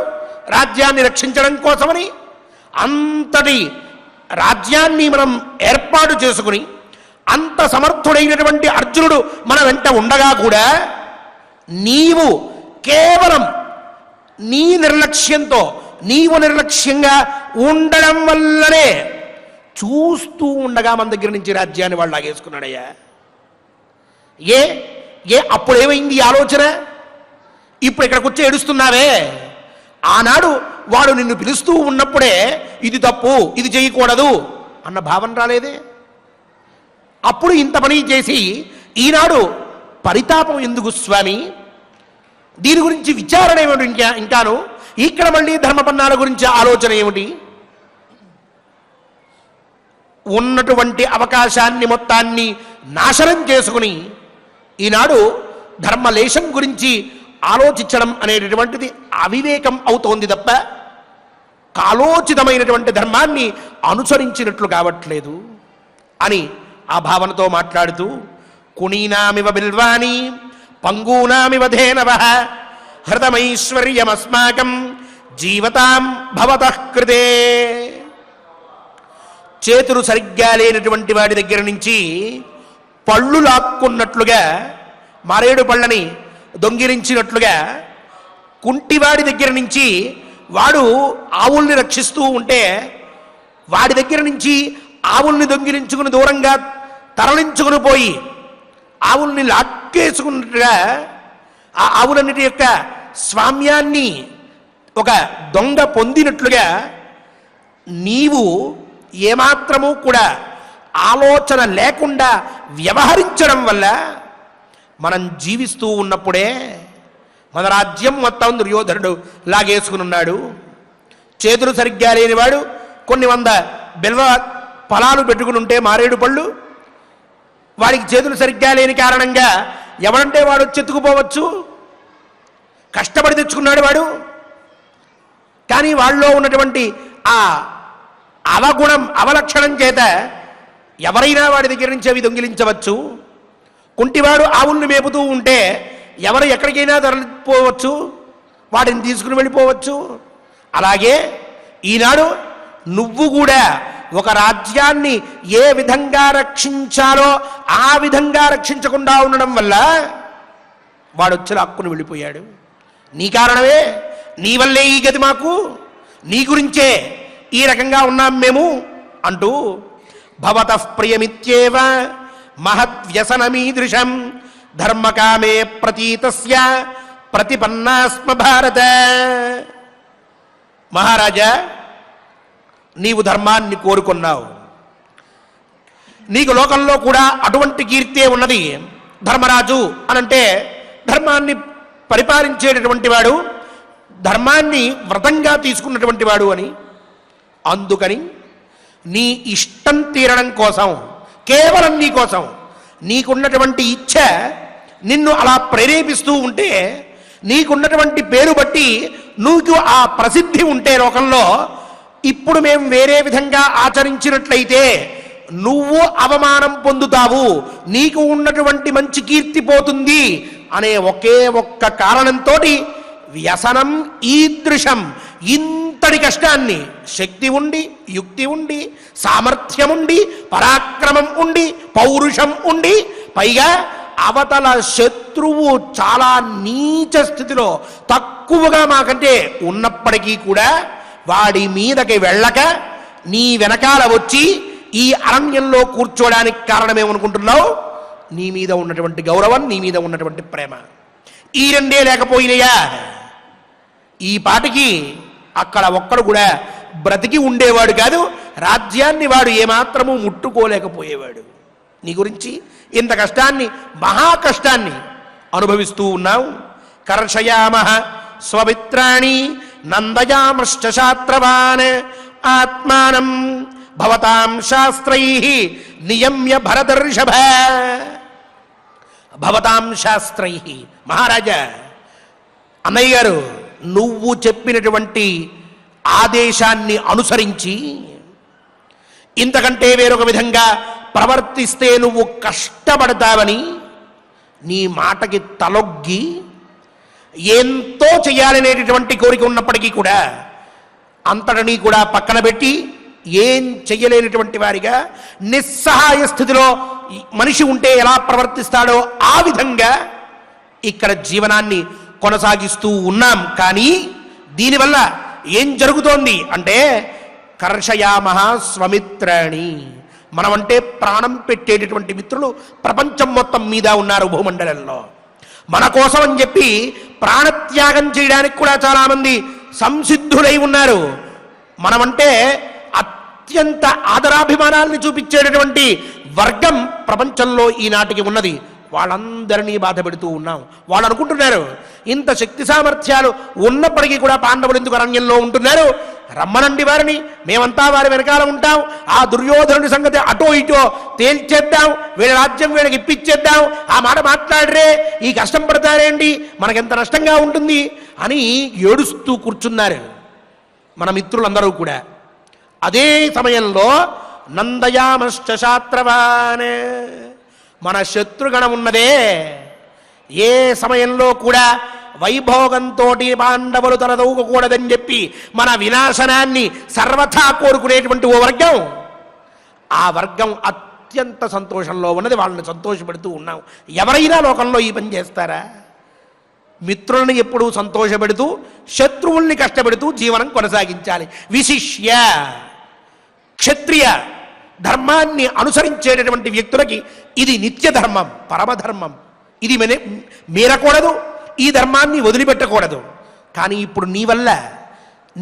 రాజ్యాన్ని రక్షించడం కోసమని. అంతటి రాజ్యాన్ని మనం ఏర్పాటు చేసుకుని అంత సమర్థుడైనటువంటి అర్జునుడు మన వెంట ఉండగా కూడా నీవు కేవలం నీ నిర్లక్ష్యంతో, నీవు నిర్లక్ష్యంగా ఉండడం వల్లనే చూస్తూ ఉండగా మన దగ్గర నుంచి రాజ్యాన్ని వాళ్ళు లాగేసుకున్నాడయ్యా. అప్పుడేమైంది ఈ ఆలోచన? ఇప్పుడు ఇక్కడికి వచ్చి ఏడుస్తున్నావే, ఆనాడు వాడు నిన్ను పిలుస్తూ ఉన్నప్పుడే ఇది తప్పు, ఇది చేయకూడదు అన్న భావన రాలేదే? అప్పుడు ఇంత పని చేసి ఈనాడు పరితాపం ఎందుకు స్వామి? దీని గురించి విచారణ ఏమిటి? ఇంకాను ఇక్కడ మళ్ళీ ధర్మపన్నాల గురించి ఆలోచన ఏమిటి? ఉన్నటువంటి అవకాశాన్ని మొత్తాన్ని నాశనం చేసుకుని ఈనాడు ధర్మలేశం గురించి ఆలోచించడం అనేటటువంటిది అవివేకం అవుతోంది తప్ప కాలోచితమైనటువంటి ధర్మాన్ని అనుసరించినట్లు కావట్లేదు అని ఆ భావనతో మాట్లాడుతూ, కుణీనామివ బిల్వాని పంగూనామివ ధేనవః హృతమైశ్వర్యమస్మాకం జీవతాం భవతః కృతే. చేతులు సరిగ్గా లేనటువంటి వాడి దగ్గర నుంచి పళ్ళు లాక్కున్నట్లుగా, మారేడు పళ్ళని దొంగిలించినట్లుగా, కుంటివాడి దగ్గర నుంచి వాడు ఆవుల్ని రక్షిస్తూ ఉంటే వాడి దగ్గర నుంచి ఆవుల్ని దొంగిలించుకుని దూరంగా తరలించుకుని పోయి ఆవుల్ని లాక్కేసుకున్నట్టుగా ఆ ఆవులన్నిటి యొక్క స్వామ్యాన్ని ఒక దొంగ పొందినట్లుగా నీవు ఏమాత్రము కూడా ఆలోచన లేకుండా వ్యవహరించడం వల్ల మనం జీవిస్తూ ఉన్నప్పుడే మన రాజ్యం మొత్తం దుర్యోధనుడు లాగేసుకుని ఉన్నాడు. చేతులు సరిగ్గా లేనివాడు కొన్ని 100 బెల్వ ఫలాలు పెట్టుకుని ఉంటే, మారేడు పళ్ళు, వాడికి చేతులు సరిగ్గా లేని కారణంగా ఎవడంటే వాడు చెత్తుకుపోవచ్చు. కష్టపడి తెచ్చుకున్నాడు వాడు. కానీ వాళ్ళలో ఉన్నటువంటి ఆ అవగుణం, అవలక్షణం చేత ఎవరైనా వాడి దగ్గర నుంచి అవి దొంగిలించవచ్చు. కుంటివాడు ఆవుల్ని మేపుతూ ఉంటే ఎవరు ఎక్కడికైనా తరలిపోవచ్చు, వాటిని తీసుకుని వెళ్ళిపోవచ్చు. అలాగే ఈనాడు నువ్వు కూడా ఒక రాజ్యాన్ని ఏ విధంగా రక్షించాలో ఆ విధంగా రక్షించకుండా ఉండడం వల్ల వాడు వచ్చి లాక్కుని వెళ్ళిపోయాడు. నీ కారణమే, నీ వల్లే ఈ గతి మాకు, నీ గురించే ఈ రకంగా ఉన్నాం మేము అంటూ భవతః ప్రియమిత్యేవ మహద్వ్యసనమీదృశం ధర్మకామే ప్రతీతస్య ప్రతిపన్నాస్మ భారత. మహారాజా, నీవు ధర్మాన్ని కోరుకున్నావు, నీకు లోకంలో కూడా అటువంటి కీర్తే ఉన్నది. ధర్మరాజు అనంటే ధర్మాన్ని పరిపాలించేటటువంటి వాడు, ధర్మాన్ని వ్రతంగా తీసుకున్నటువంటి వాడు అని. అందుకని నీ ఇష్టం తీరడం కోసం, కేవలం నీ కోసం, నీకున్నటువంటి ఇచ్ఛ నిన్ను అలా ప్రేరేపిస్తూ ఉంటే, నీకున్నటువంటి పేరు బట్టి నీకు ఆ ప్రసిద్ధి ఉంటే లోకంలో, ఇప్పుడు మేము వేరే విధంగా ఆచరించినట్లయితే నువ్వు అవమానం పొందుతావు, నీకు ఉన్నటువంటి మంచి కీర్తి పోతుంది అనే ఒకే ఒక్క కారణంతో వ్యసనం ఈదృశం, ఇంతటి కష్టాన్ని శక్తి ఉండి, యుక్తి ఉండి, సామర్థ్యం ఉండి, పరాక్రమం ఉండి, పౌరుషం ఉండి, పైగా అవతల శత్రువు చాలా నీచ స్థితిలో తక్కువగా మాకంటే ఉన్నప్పటికీ కూడా వాడి మీదకి వెళ్ళక నీ వెనకాల వచ్చి ఈ అరణ్యంలో కూర్చోడానికి కారణమేమనుకుంటున్నావు? నీ మీద ఉన్నటువంటి గౌరవం, నీ మీద ఉన్నటువంటి ప్రేమ. ఈ రెండే లేకపోయినాయా ఈ పాటికి అక్కడ ఒక్కడు కూడా బ్రతికి ఉండేవాడు కాదు, రాజ్యాన్ని వాడు ఏమాత్రము ముట్టుకోలేకపోయేవాడు. నీ గురించి ఇంత కష్టాన్ని, మహా కష్టాన్ని అనుభవిస్తూ ఉన్నావు. కర్షయామః స్వమిత్రాణి నందయామశ్చ శాస్త్రవాన్ ఆత్మానం భవతాం శాస్త్రైః నియమ్య భరతర్షభ. భవతాం శాస్త్రైః, మహారాజా, అన్నయ్య గారు, నువ్వు చెప్పినటువంటి ఆదేశాన్ని అనుసరించి ఇంతకంటే వేరొక విధంగా ప్రవర్తిస్తే నువ్వు కష్టపడతావని నీ మాటకి తలొగ్గి, ఎంతో చేయాలనేటటువంటి కోరిక ఉన్నప్పటికీ కూడా అంతటినీ కూడా పక్కన పెట్టి ఏం చెయ్యలేనటువంటి వారిగా నిస్సహాయ స్థితిలో మనిషి ఉంటే ఎలా ప్రవర్తిస్తాడో ఆ విధంగా ఇక్కడ జీవనాన్ని కొనసాగిస్తూ ఉన్నాం. కానీ దీనివల్ల ఏం జరుగుతోంది అంటే కర్షయామః స్వమిత్రాణి, మనమంటే ప్రాణం పెట్టేటటువంటి మిత్రులు ప్రపంచం మొత్తం మీద ఉన్నారు భూమండలంలో. మన కోసం అని చెప్పి ప్రాణత్యాగం చేయడానికి కూడా చాలామంది సంసిద్ధులై ఉన్నారు. మనమంటే అత్యంత ఆదరాభిమానాల్ని చూపించేటటువంటి వర్గం ప్రపంచంలో ఈనాటికి ఉన్నది. వాళ్ళందరినీ బాధ పెడుతూ ఉన్నాం. వాళ్ళు అనుకుంటున్నారు ఇంత శక్తి సామర్థ్యాలు ఉన్నప్పటికీ కూడా పాండవులు ఎందుకు అరణ్యంలో ఉంటున్నారు, రమ్మనండి వారిని, మేమంతా వారి వెనకాల ఉంటాం, ఆ దుర్యోధనుడి సంగతి అటో ఇటో తేల్చేద్దాం, వీళ్ళ రాజ్యం వీళ్ళకి ఇప్పించేద్దాం, ఆ మాట మాట్లాడరే, ఈ కష్టం పడతారేంటి, మనకెంత నష్టంగా ఉంటుంది అని ఏడుస్తూ కూర్చున్నారు మన మిత్రులందరూ కూడా. అదే సమయంలో నందయామశ్చ శాస్త్రవాన్, మన శత్రుగణం ఉన్నదే, ఏ సమయంలో కూడా వైభోగంతో పాండవులు తలదూకకూడదని చెప్పి మన వినాశనాన్ని సర్వథా కోరుకునేటువంటి ఓ వర్గం, ఆ వర్గం అత్యంత సంతోషంలో ఉన్నది. వాళ్ళని సంతోషపెడుతూ ఉన్నాం. ఎవరైనా లోకంలో ఈ పని చేస్తారా? మిత్రులను ఎప్పుడూ సంతోషపెడుతూ శత్రువుల్ని కష్టపెడుతూ జీవనం కొనసాగించాలి. విశిష్య క్షత్రియ ధర్మాన్ని అనుసరించేటటువంటి వ్యక్తులకి ఇది నిత్య ధర్మం, పరమధర్మం. ఇది మీరకూడదు, ఈ ధర్మాన్ని వదిలిపెట్టకూడదు. కానీ ఇప్పుడు నీ వల్ల,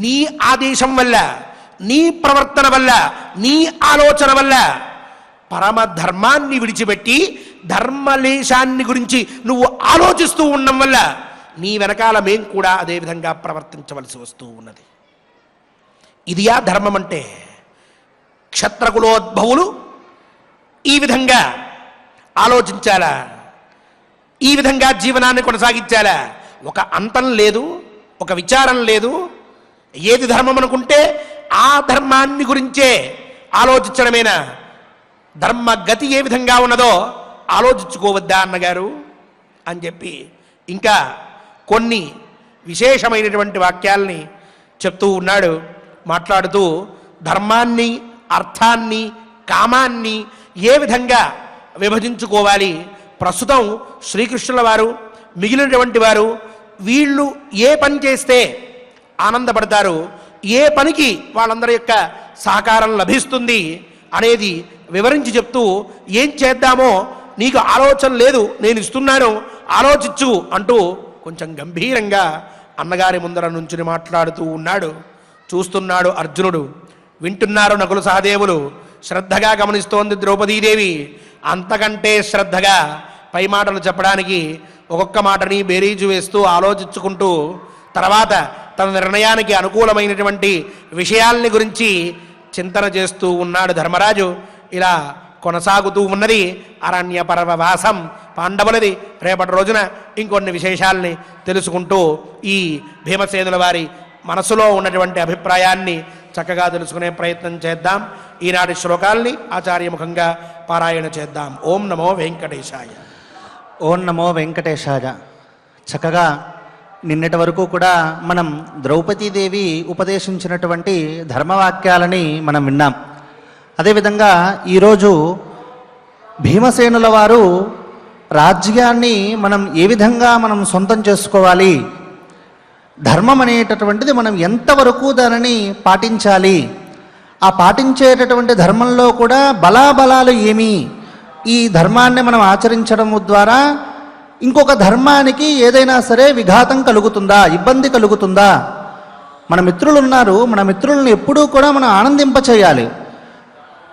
నీ ఆదేశం వల్ల, నీ ప్రవర్తన వల్ల, నీ ఆలోచన వల్ల పరమధర్మాన్ని విడిచిపెట్టి ధర్మలేశాన్ని గురించి నువ్వు ఆలోచిస్తూ ఉండడం వల్ల నీ వెనకాల మేం కూడా అదేవిధంగా ప్రవర్తించవలసి వస్తూ ఉన్నది. ఇదియా ధర్మం అంటే? క్షత్రకులోద్భవులు ఈ విధంగా ఆలోచించాలా? ఈ విధంగా జీవనాన్ని కొనసాగించాలా? ఒక అంతం లేదు, ఒక విచారం లేదు. ఏది ధర్మం అనుకుంటే ఆ ధర్మాన్ని గురించే ఆలోచించడమేనా? ధర్మగతి ఏ విధంగా ఉన్నదో ఆలోచించుకోవద్దా అన్నగారు అని చెప్పి ఇంకా కొన్ని విశేషమైనటువంటి వాక్యాల్ని చెప్తూ ఉన్నాడు. మాట్లాడుతూ ధర్మాన్ని, అర్థాన్ని, కామాన్ని ఏ విధంగా విభజించుకోవాలి, ప్రస్తుతం శ్రీకృష్ణుల వారు, మిగిలినటువంటి వారు, వీళ్ళు ఏ పని చేస్తే ఆనందపడతారు, ఏ పనికి వాళ్ళందరి యొక్క సహకారం లభిస్తుంది అనేది వివరించి చెప్తూ, ఏం చేద్దామో నీకు ఆలోచన లేదు, నేను ఇస్తున్నాను, ఆలోచించు అంటూ కొంచెం గంభీరంగా అన్నగారి ముందర నుంచుని మాట్లాడుతూ ఉన్నాడు. చూస్తున్నాడు అర్జునుడు, వింటున్నారు నకుల సహదేవులు, శ్రద్ధగా గమనిస్తోంది ద్రౌపదీదేవి. అంతకంటే శ్రద్ధగా పై మాటలు చెప్పడానికి ఒక్కొక్క మాటని బేరీజు వేస్తూ ఆలోచించుకుంటూ తర్వాత తన నిర్ణయానికి అనుకూలమైనటువంటి విషయాల్ని గురించి చింతన చేస్తూ ఉన్నాడు ధర్మరాజు. ఇలా కొనసాగుతూ ఉన్నది అరణ్య పర్వవాసం పాండవులది. రేపటి రోజున ఇంకొన్ని విశేషాల్ని తెలుసుకుంటూ ఈ భీమసేనుల వారి మనసులో ఉన్నటువంటి అభిప్రాయాన్ని చక్కగా తెలుసుకునే ప్రయత్నం చేద్దాం. ఈనాటి శ్లోకాల్ని ఆచార్యముఖంగా పారాయణ చేద్దాం. ఓం నమో వెంకటేశాయ. ఓం నమో వెంకటేశాయ. చక్కగా నిన్నటి వరకు కూడా మనం ద్రౌపదీదేవి ఉపదేశించినటువంటి ధర్మవాక్యాలని మనం విన్నాం. అదేవిధంగా ఈరోజు భీమసేనుల వారు రాజ్యాన్ని మనం ఏ విధంగా మనం సొంతం చేసుకోవాలి, ధర్మం అనేటటువంటిది మనం ఎంతవరకు దానిని పాటించాలి, ఆ పాటించేటటువంటి ధర్మంలో కూడా బలాబలాలు ఏమి, ఈ ధర్మాన్ని మనం ఆచరించడం ద్వారా ఇంకొక ధర్మానికి ఏదైనా సరే విఘాతం కలుగుతుందా, ఇబ్బంది కలుగుతుందా. మన మిత్రులు ఉన్నారు, మన మిత్రులను ఎప్పుడూ కూడా మనం ఆనందింపచేయాలి.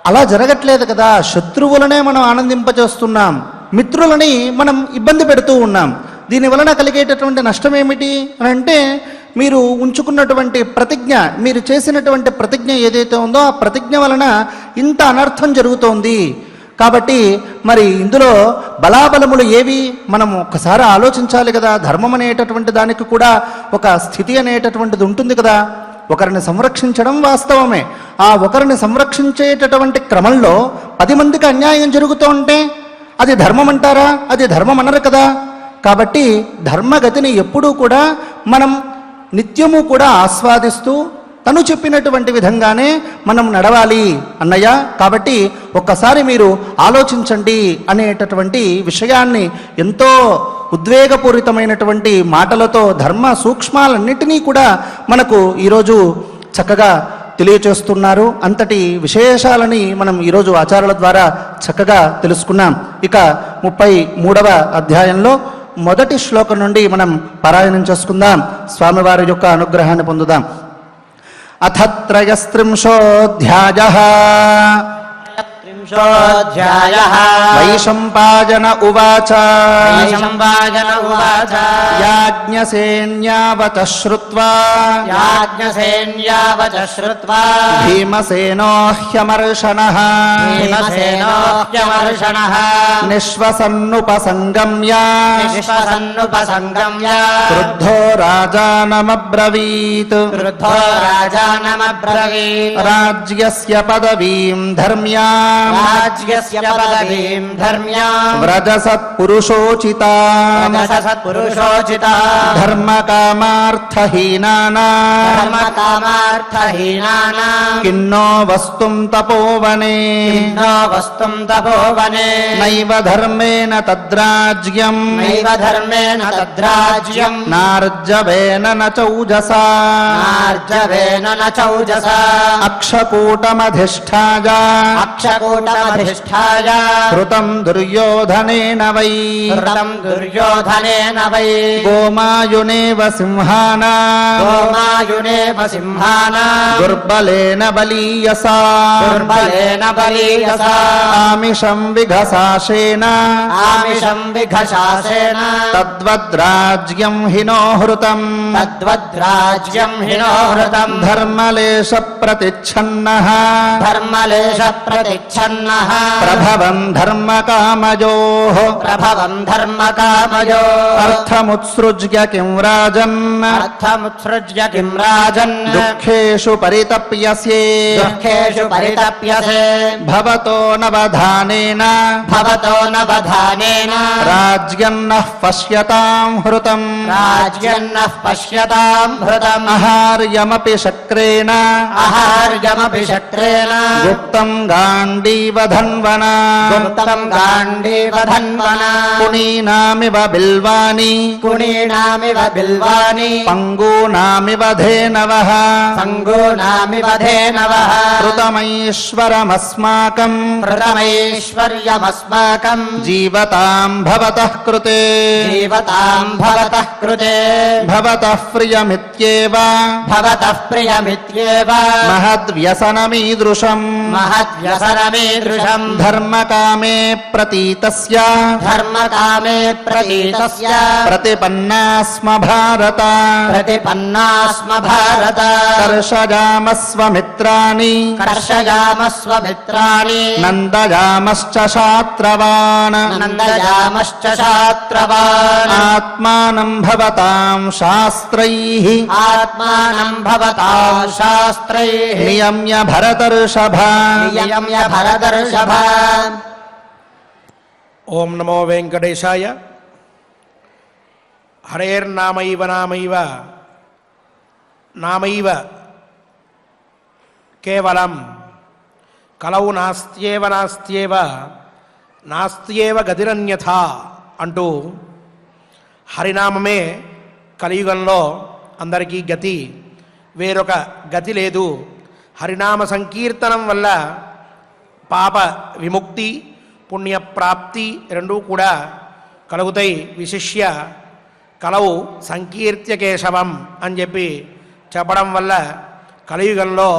అలా జరగట్లేదు కదా, శత్రువులనే మనం ఆనందింపచేస్తున్నాం, మిత్రులని మనం ఇబ్బంది పెడుతూ ఉన్నాం. దీనివలన కలిగేటటువంటి నష్టం ఏమిటి అని అంటే, మీరు ఉంచుకున్నటువంటి ప్రతిజ్ఞ, మీరు చేసినటువంటి ప్రతిజ్ఞ ఏదైతే ఉందో ఆ ప్రతిజ్ఞ వలన ఇంత అనర్థం జరుగుతోంది. కాబట్టి మరి ఇందులో బలాబలములు ఏవి మనం ఒక్కసారి ఆలోచించాలి కదా. ధర్మం అనేటటువంటి దానికి కూడా ఒక స్థితి అనేటటువంటిది ఉంటుంది కదా. ఒకరిని సంరక్షించడం వాస్తవమే, ఆ ఒకరిని సంరక్షించేటటువంటి క్రమంలో 10 మందికి అన్యాయం జరుగుతూ ఉంటే అది ధర్మం అంటారా? అది ధర్మం అనరు కదా. కాబట్టి ధర్మగతిని ఎప్పుడూ కూడా మనం నిత్యము కూడా ఆస్వాదిస్తూ తను చెప్పినటువంటి విధంగానే మనం నడవాలి అన్నయ్య. కాబట్టి ఒక్కసారి మీరు ఆలోచించండి అనేటటువంటి విషయాన్ని ఎంతో ఉద్వేగపూరితమైనటువంటి మాటలతో ధర్మ సూక్ష్మాలన్నిటినీ కూడా మనకు ఈరోజు చక్కగా తెలియచేస్తున్నారు. అంతటి విశేషాలని మనం ఈరోజు ఆచారాల ద్వారా చక్కగా తెలుసుకున్నాం. ఇక 33వ అధ్యాయంలో మొదటి శ్లోకం నుండి మనం పారాయణం చేసుకుందాం. స్వామివారి యొక్క అనుగ్రహాన్ని పొందుదాం. అథ త్రయస్త్రింశోऽధ్యాయః వైశంపాయన ఉవాచ యాజ్ఞసేన్యావత శ్రుత్వా భీమసేనో హ్యమర్షణః నిశ్వసన్నుపసంగమ్య క్రుద్ధో రాజానమబ్రవీత్ రాజ్యస్య పదవీం ధర్మ్యాం వ్రజసత్పురుషోచితా ధర్మకామార్థహీనానాం కిన్నో వస్తుం తపోవనే నైవ ధర్మేణ తద్రాజ్యం నార్జవేన న చౌజసా అక్షకూటమధిష్ఠాయ కృతం దుర్యోధనేన వై గోమాయునేవ సింహానా దుర్బలేన బలీయసా ఆమిషం విఘసాసేన తద్వద్రాజ్యం హినోహృతం ధర్మలేశ ప్రతిచ్ఛన్నః ప్రభవం ధర్మకామయోః అర్థముత్సృజ్య కిం రాజన్ దుఃఖేషు పరితప్యసే భవతో నవధానేన రాజ్యన్నః పశ్యతాం హృతం ఆహార్యమపి శక్రేణ గుప్తం గాండీ గాంధీవధన్వనా గుప్తం గాంధీవధన్వనా పునీనామివ బిల్వాని కుణీనామివ బిల్వాని పంగూనామివ ధేనవః సంగూనామివ ధేనవః కృతమైశ్వరమస్మాకం కృతమైశ్వర్యమస్మాకం జీవతాం భవతః కృతే జీవతాం భవతః కృతే భవతః ప్రియమిత్యేవ భవతః ప్రియమిత్యేవ మహద్వ్యసనమీదృశం మహద్వ్యసనమీదృశం ధర్మకామే ప్రతీతస్య ధర్మకామే ప్రతీతస్య ప్రతిపన్నాస్మ భారత ప్రతిపన్నాస్మ భారత కర్షయామస్వ మిత్రాని కర్షయామస్వ మిత్రాణి నందయామశ్చ శాత్రవాన్ నందయామశ్చ శాత్రవాన్ ఆత్మానం భవతాం శాస్త్రైః ఆత్మానం భవతాం శాస్త్రైః నియమ్య భరతర్షభ నియమ్య భరతర్షభ. ఓం నమో వెంకటేశాయ. హరేర్నామైవ నామైవ నామైవ కేవలం కలవు నాస్త్యేవ నాస్త్యేవ నాస్త్యేవ గతిరన్యథా అంటూ హరినామమే కలియుగంలో అందరికీ గతి, వేరొక గతి లేదు. హరినామ సంకీర్తనం వల్ల పాప విముక్తి పుణ్యప్రాప్తి రెండూ కూడా కలుగుతాయి. విశిష్య కలవు సంకీర్త్య కేశవం అని చెప్పడం వల్ల కలియుగంలో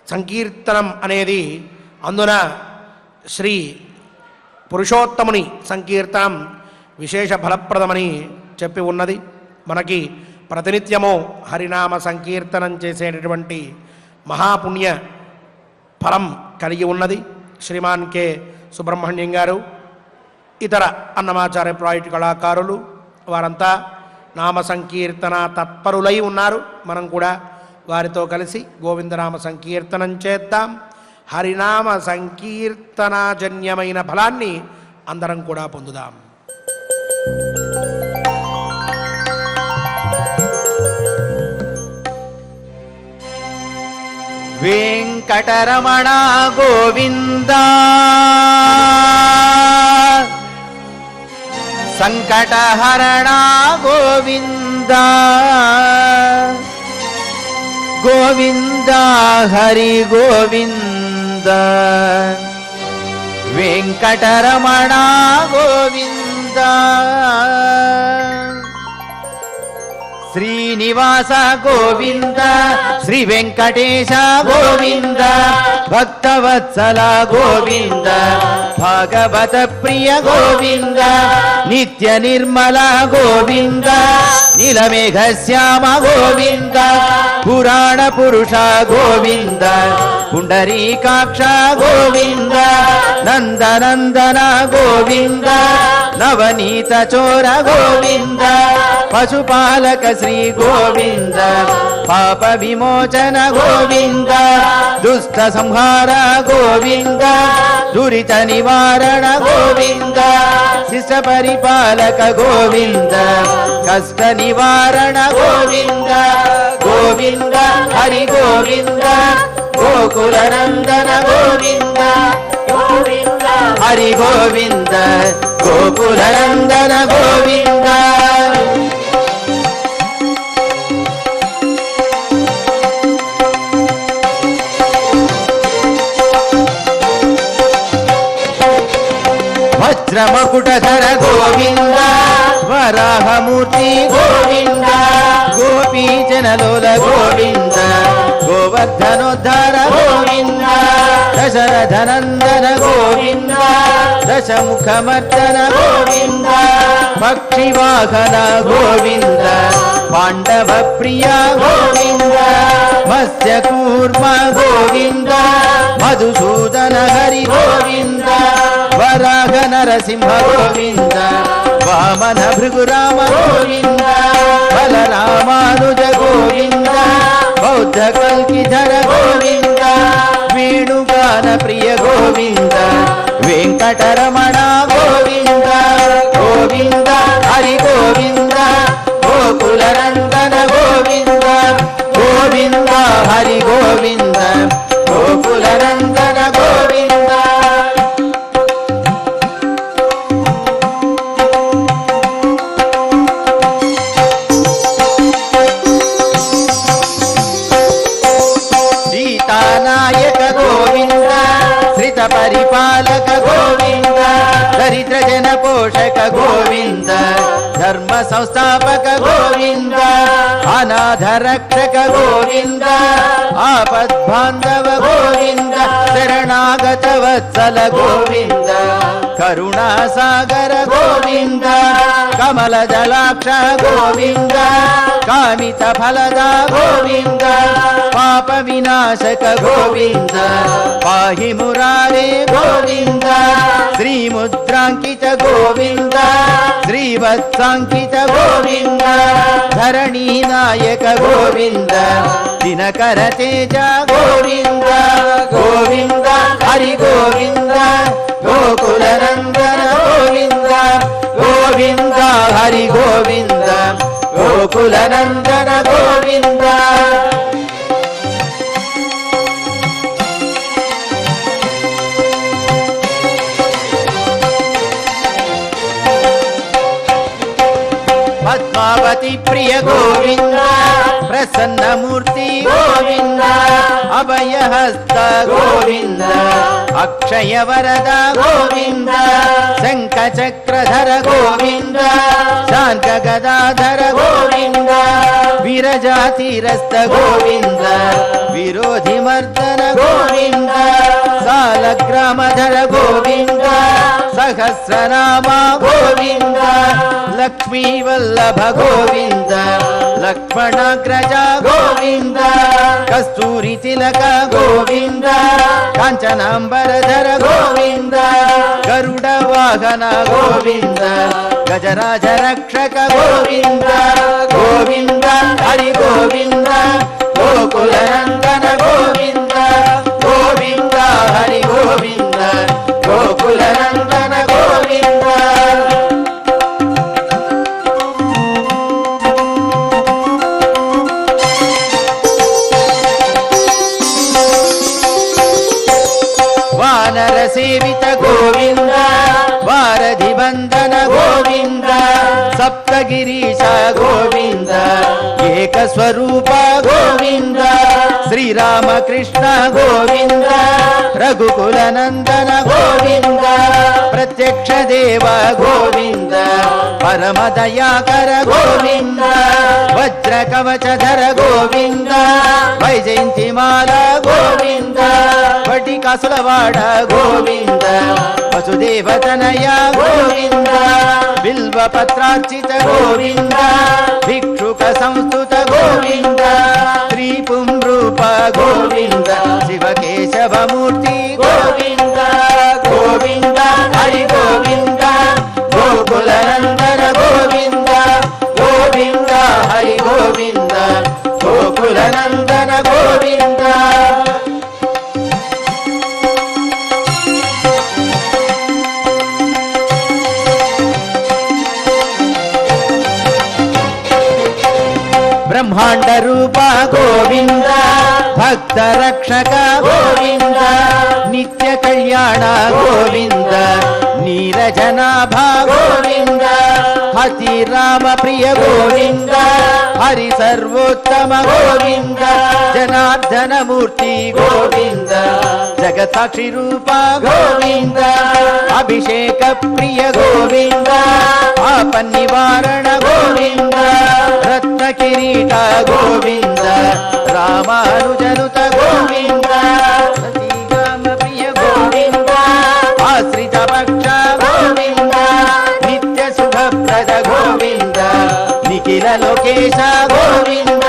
సంకీర్తనం అనేది, అందున శ్రీ పురుషోత్తముని సంకీర్తనం విశేష ఫలప్రదమని చెప్పి ఉన్నది. మనకి ప్రతినిత్యము హరినామ సంకీర్తనం చేసేటటువంటి మహాపుణ్య ఫలం కలిగి ఉన్నది. శ్రీమాన్ కె సుబ్రహ్మణ్యం గారు, ఇతర అన్నమాచార్య ప్రాజెక్టు కళాకారులు వారంతా నామ సంకీర్తన తత్పరులై ఉన్నారు. మనం కూడా వారితో కలిసి గోవిందనామ సంకీర్తనం చేద్దాం. హరినామ సంకీర్తనాజన్యమైన ఫలాన్ని అందరం కూడా పొందుదాం. వెంకటరమణ గోవింద సంకటహరణ గోవింద గోవింద హరి గోవింద వెంకటరమణ గోవింద శ్రీనివాస గోవింద శ్రీ వెంకటేశ గోవింద భక్తవత్సల గోవింద భాగవత ప్రియ గోవింద నిత్య నిర్మల గోవింద నీలమేఘ శ్యామ గోవింద పురాణ పురుష గోవింద పుండరీకాక్ష గోవింద నందనందన గోవింద నవనీత చోర గోవింద పశుపాలక శ్రీ గోవింద పాప విమోచన గోవింద దుష్ట సంహార గోవింద దురిత నివారణ గోవింద శిష్ట పరిపాలక గోవింద కష్ట నివారణ గోవింద గోవింద హరి గోవింద గోకుల నందన గోవింద గోవింద హరి గోవింద గోకుల నందన గోవింద వజ్రమకుటధర గోవింద వరాహమూర్తి గోవింద గోపీజనలోల గోవింద గోవర్ధనోద్ధార గోవింద దశరథనందన గోవింద దశముఖమర్దన గోవింద పక్షివాహన గోవింద పాండవ ప్రియ గోవింద మత్స్యకూర్మ గోవింద మధుసూదన హరి గోవింద వరాహ నరసింహ గోవింద వామన భృగురామ గోవింద బలరామానుజ గోవింద బౌద్ధ కల్కిధర గోవింద వేణుగాన ప్రియ గోవింద వెంకటరమణ గోవింద గోవింద హరి గోవింద గోకుల నందన గోవింద గోవింద హరి గోవింద గోకుల నందన గోవింద పరిపాలక గోవింద దరిద్ర జన పోషక గోవింద ధర్మ సంస్థాపక గోవింద అనాథ రక్షక గోవింద ఆపద్బాంధవ గోవింద శరణాగత వత్సల గోవింద కరుణాసాగర గోవింద కమల జలాక్ష గోవింద కామిత ఫలద గోవింద పాప వినాశక గోవింద పాహి మురారే గోవింద శ్రీముద్రాంకిత గోవింద శ్రీవత్సాంకిత గోవింద ధరణీ నాయక గోవింద దినకర తేజ గోవింద గోవింద హరి గోవింద గోకుల నందన గోవింద గోవింద హరి గోవింద గోకుల నందన గోవింద పద్మావతి ప్రియ గోవింద ప్రసన్నమూర్తి గోవింద అభయహస్త గోవింద అక్షయ వరద గోవింద శంఖ చక్రధర గోవింద శాంత గదాధర గోవింద విరజాతిరస్త గోవింద విరోధి మర్దన గోవింద సాలగ్రామధర గోవింద సహస్రనామ గోవింద లక్ష్మీ వల్లభ గోవింద లక్ష్మణాగ్రజ గోవింద కస్తూరి తిలక గోవింద కాంచనాంబరధర గోవింద గరుడ వాహన గోవింద గజరాజ రక్షక గోవింద గోవింద హరి గోవింద గోకుల నందన గోవింద గోవింద హరి గోవింద గోకుల నందన గోవింద వానర సేవిత గోవింద వారధి వందన గోవింద సప్తగిరీశ గోవింద ఏక స్వరూప గోవింద శ్రీరామకృష్ణ గోవింద రఘుకుల నందన గోవింద ప్రత్యక్ష దేవ గోవింద పరమ దయాకర గోవింద వజ్ర కవచధర గోవింద వైజయంతిమాల గోవింద వటికాసులవాడ గోవింద వసుదేవతనయ గోవింద బిల్వ పత్రార్చిత గోవింద భిక్షుక సంస్థుత గోవింద శ్రీ పుంరూప గోవింద శివకేశవమూర్తి గోవింద గోవింద హరి గోవింద గోకుల నందన గోవింద గోవింద హరి గోవింద గోకుల నందన గోవింద బ్రహ్మాండ రూప గోవింద భక్త రక్షక గోవింద నిత్య కళ్యాణ గోవింద నీరజనాభ గోవింద హతి రామ ప్రియ గోవింద హరి సర్వోత్తమ గోవింద జనార్దన మూర్తి గోవింద జగతాక్షి రూప గోవింద అభిషేక ప్రియ గోవింద ఆప నివారణ గోవింద రత్న కిరీట గోవింద రామానుజనుత గోవింద సతీగామ ప్రియ గోవింద ఆశ్రిత పక్ష గోవింద నిత్య శుభప్రద గోవింద నిఖిల లోకేశ గోవింద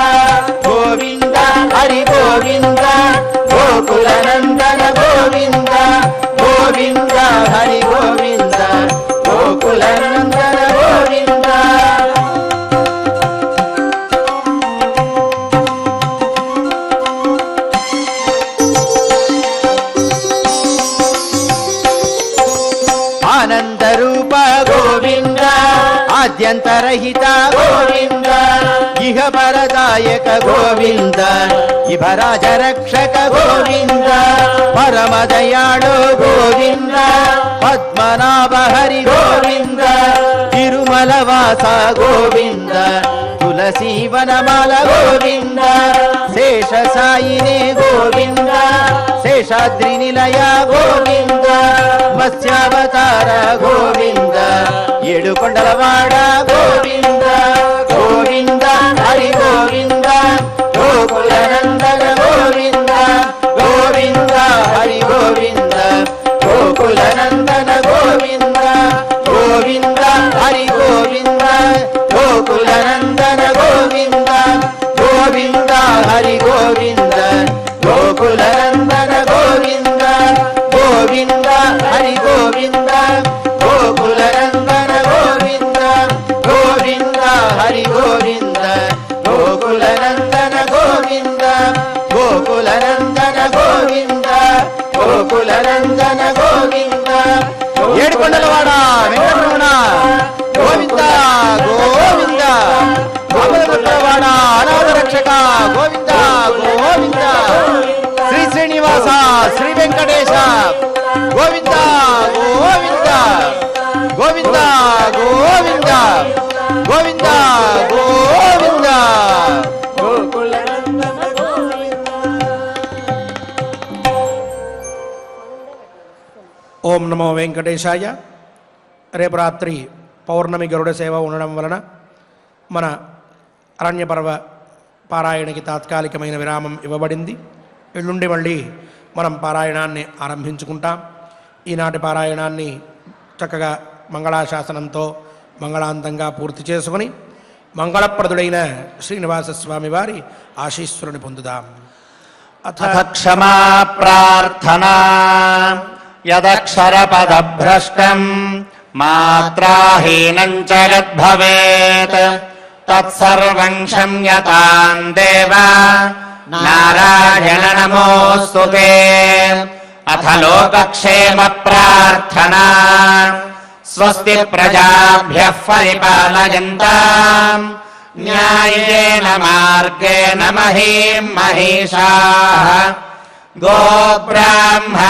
గోవింద హరి గోవింద గోకుల నందన గోవింద గోవింద హరి గోవింద గోకుల నందన గోవింద ఆనంద రూప గోవింద ఆద్యంతరహిత గోవింద ఇహ పరదాయక గోవింద ఇభరాజ రక్షక గోవింద పరమ దయాళో గోవింద పద్మనాభ హరి గోవింద తిరుమల వాస గోవింద తులసీ వనమాల గోవింద శేష సాయినే గోవింద శేషాద్రి నిలయ గోవింద మత్స్యావతార గోవింద ఏడుకొండలవాడ గోవింద గోవింద హరి గోవింద గోకులనందన గోవింద గోవింద హరి గోవింద గోకులనందన గోవింద గోవింద హరి గోవింద గోకులనందన గోవింద గోవింద హరి గోవింద గోకులనందన గోవింద గోవింద హరి గోవింద గోకులనందన గోవింద గోవింద హరి గోవింద గోకులనందన గోవింద గోకులనందన గోవింద గోకులనందన గోవింద ఏడుకొండలవాడ వెంకటరమణ గోవింద గోవింద గోవిందవాడ అనాథ రక్షక గోవింద గోవింద శ్రీ శ్రీనివాస శ్రీ వెంకటేశ గోవింద గోవింద గోవింద గోవింద గోవింద గోవింద ఓం నమో వెంకటేశాయ. రేపు రాత్రి పౌర్ణమి గరుడ సేవ ఉండడం వలన మన అరణ్య పర్వ పారాయణకి తాత్కాలికమైన విరామం ఇవ్వబడింది. ఎల్లుండి మళ్ళీ మనం పారాయణాన్ని ఆరంభించుకుంటాం. ఈనాటి పారాయణాన్ని చక్కగా మంగళాశాసనంతో మంగళాంతంగా పూర్తి చేసుకుని మంగళప్రదుడైన శ్రీనివాస స్వామి వారి ఆశీస్సులను పొందుదాం. అథ క్షమా ప్రార్థనా యదక్షరపదభ్రష్టం మాత్రాహీనం చ యద్భవేత్ తత్సర్వం క్షమ్యతాం దేవ నారాయణ నమోస్తుతే. అథ లోకక్షేమ ప్రార్థనా స్వస్తి ప్రజాభ్యః పరిపాలయంతాం న్యాయేన మార్గేణ మహీం మహిషాః గోబ్రాహ్మణేభ్యः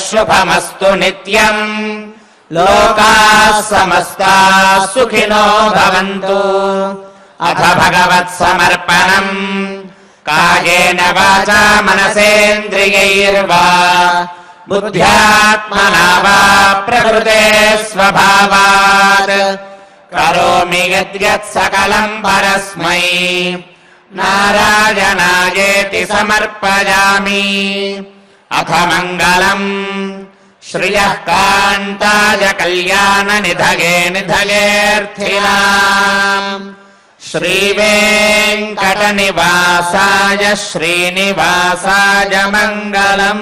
శుభమస్తు నిత్యం లోకాः సమస్తాः సుఖినో భవంతు. అథ భగవత్సమర్పణం కాయేన వాచా మనసేంద్రియైర్వా బుద్ధ్యాత్మనా వా ప్రకృతే స్వభావాత్ కరోమి యద్యత్ సకలం పరస్మై నారాయణాయేతి సమర్పయామి. అథ మంగళం శ్రియః కాంతాయ కళ్యాణ నిధగే నిధగేర్థినాం శ్రీవేంకట నివాసాయ శ్రీనివాసాయ మంగళం.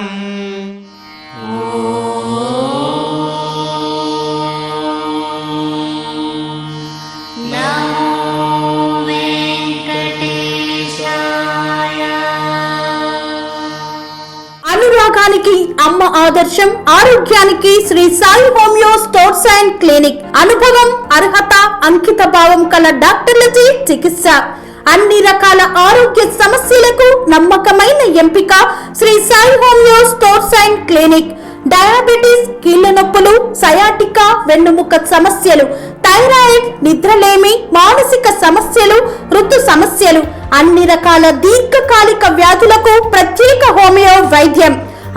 అనురాగానికి అమ్మ ఆదర్శం, ఆరోగ్యానికి Shri Sai homeo stores and clinic. అనుభవం, అర్హత, అంకిత భావం కల డాక్టర్లచే చికిత్స. అన్ని రకాల ఆరోగ్య సమస్యలకు నమ్మకమైన ఎంపిక Shri Sai homeo stores and clinic. Diabetes, కీళ్ల నొప్పులు, సయాటికా, వెన్నుముక సమస్యలు, థైరాయిడ్, నిద్రలేమి, మానసిక సమస్యలు, ఋతు సమస్యలు, అన్ని రకాల దీర్ఘకాలిక వ్యాధులకు ప్రత్యేక హోమియో వైద్యం.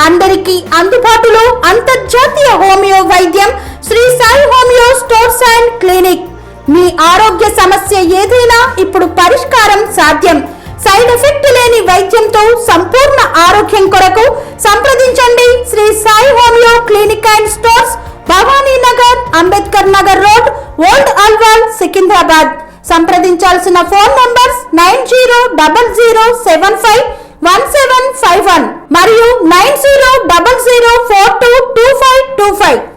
అందరికీ అందుబాటులో అంతర్జాతీయ హోమియో వైద్యం Sri Sai homeo stores and clinic. మీ ఆరోగ్య సమస్య ఏదైనా ఇప్పుడు పరిష్కారం సాధ్యం. సైడ్ ఎఫెక్ట్ లేని వైద్యంతో సంపూర్ణ ఆరోగ్యం కొరకు సంప్రదించండి Sri Sai homeo clinic and stores, Bhavani Nagar, Ambedkar Nagar road, old Alwal, Secunderabad. సంప్రదించాల్సిన ఫోన్ నంబర్స్ 9000751751 మరియు 9000422525.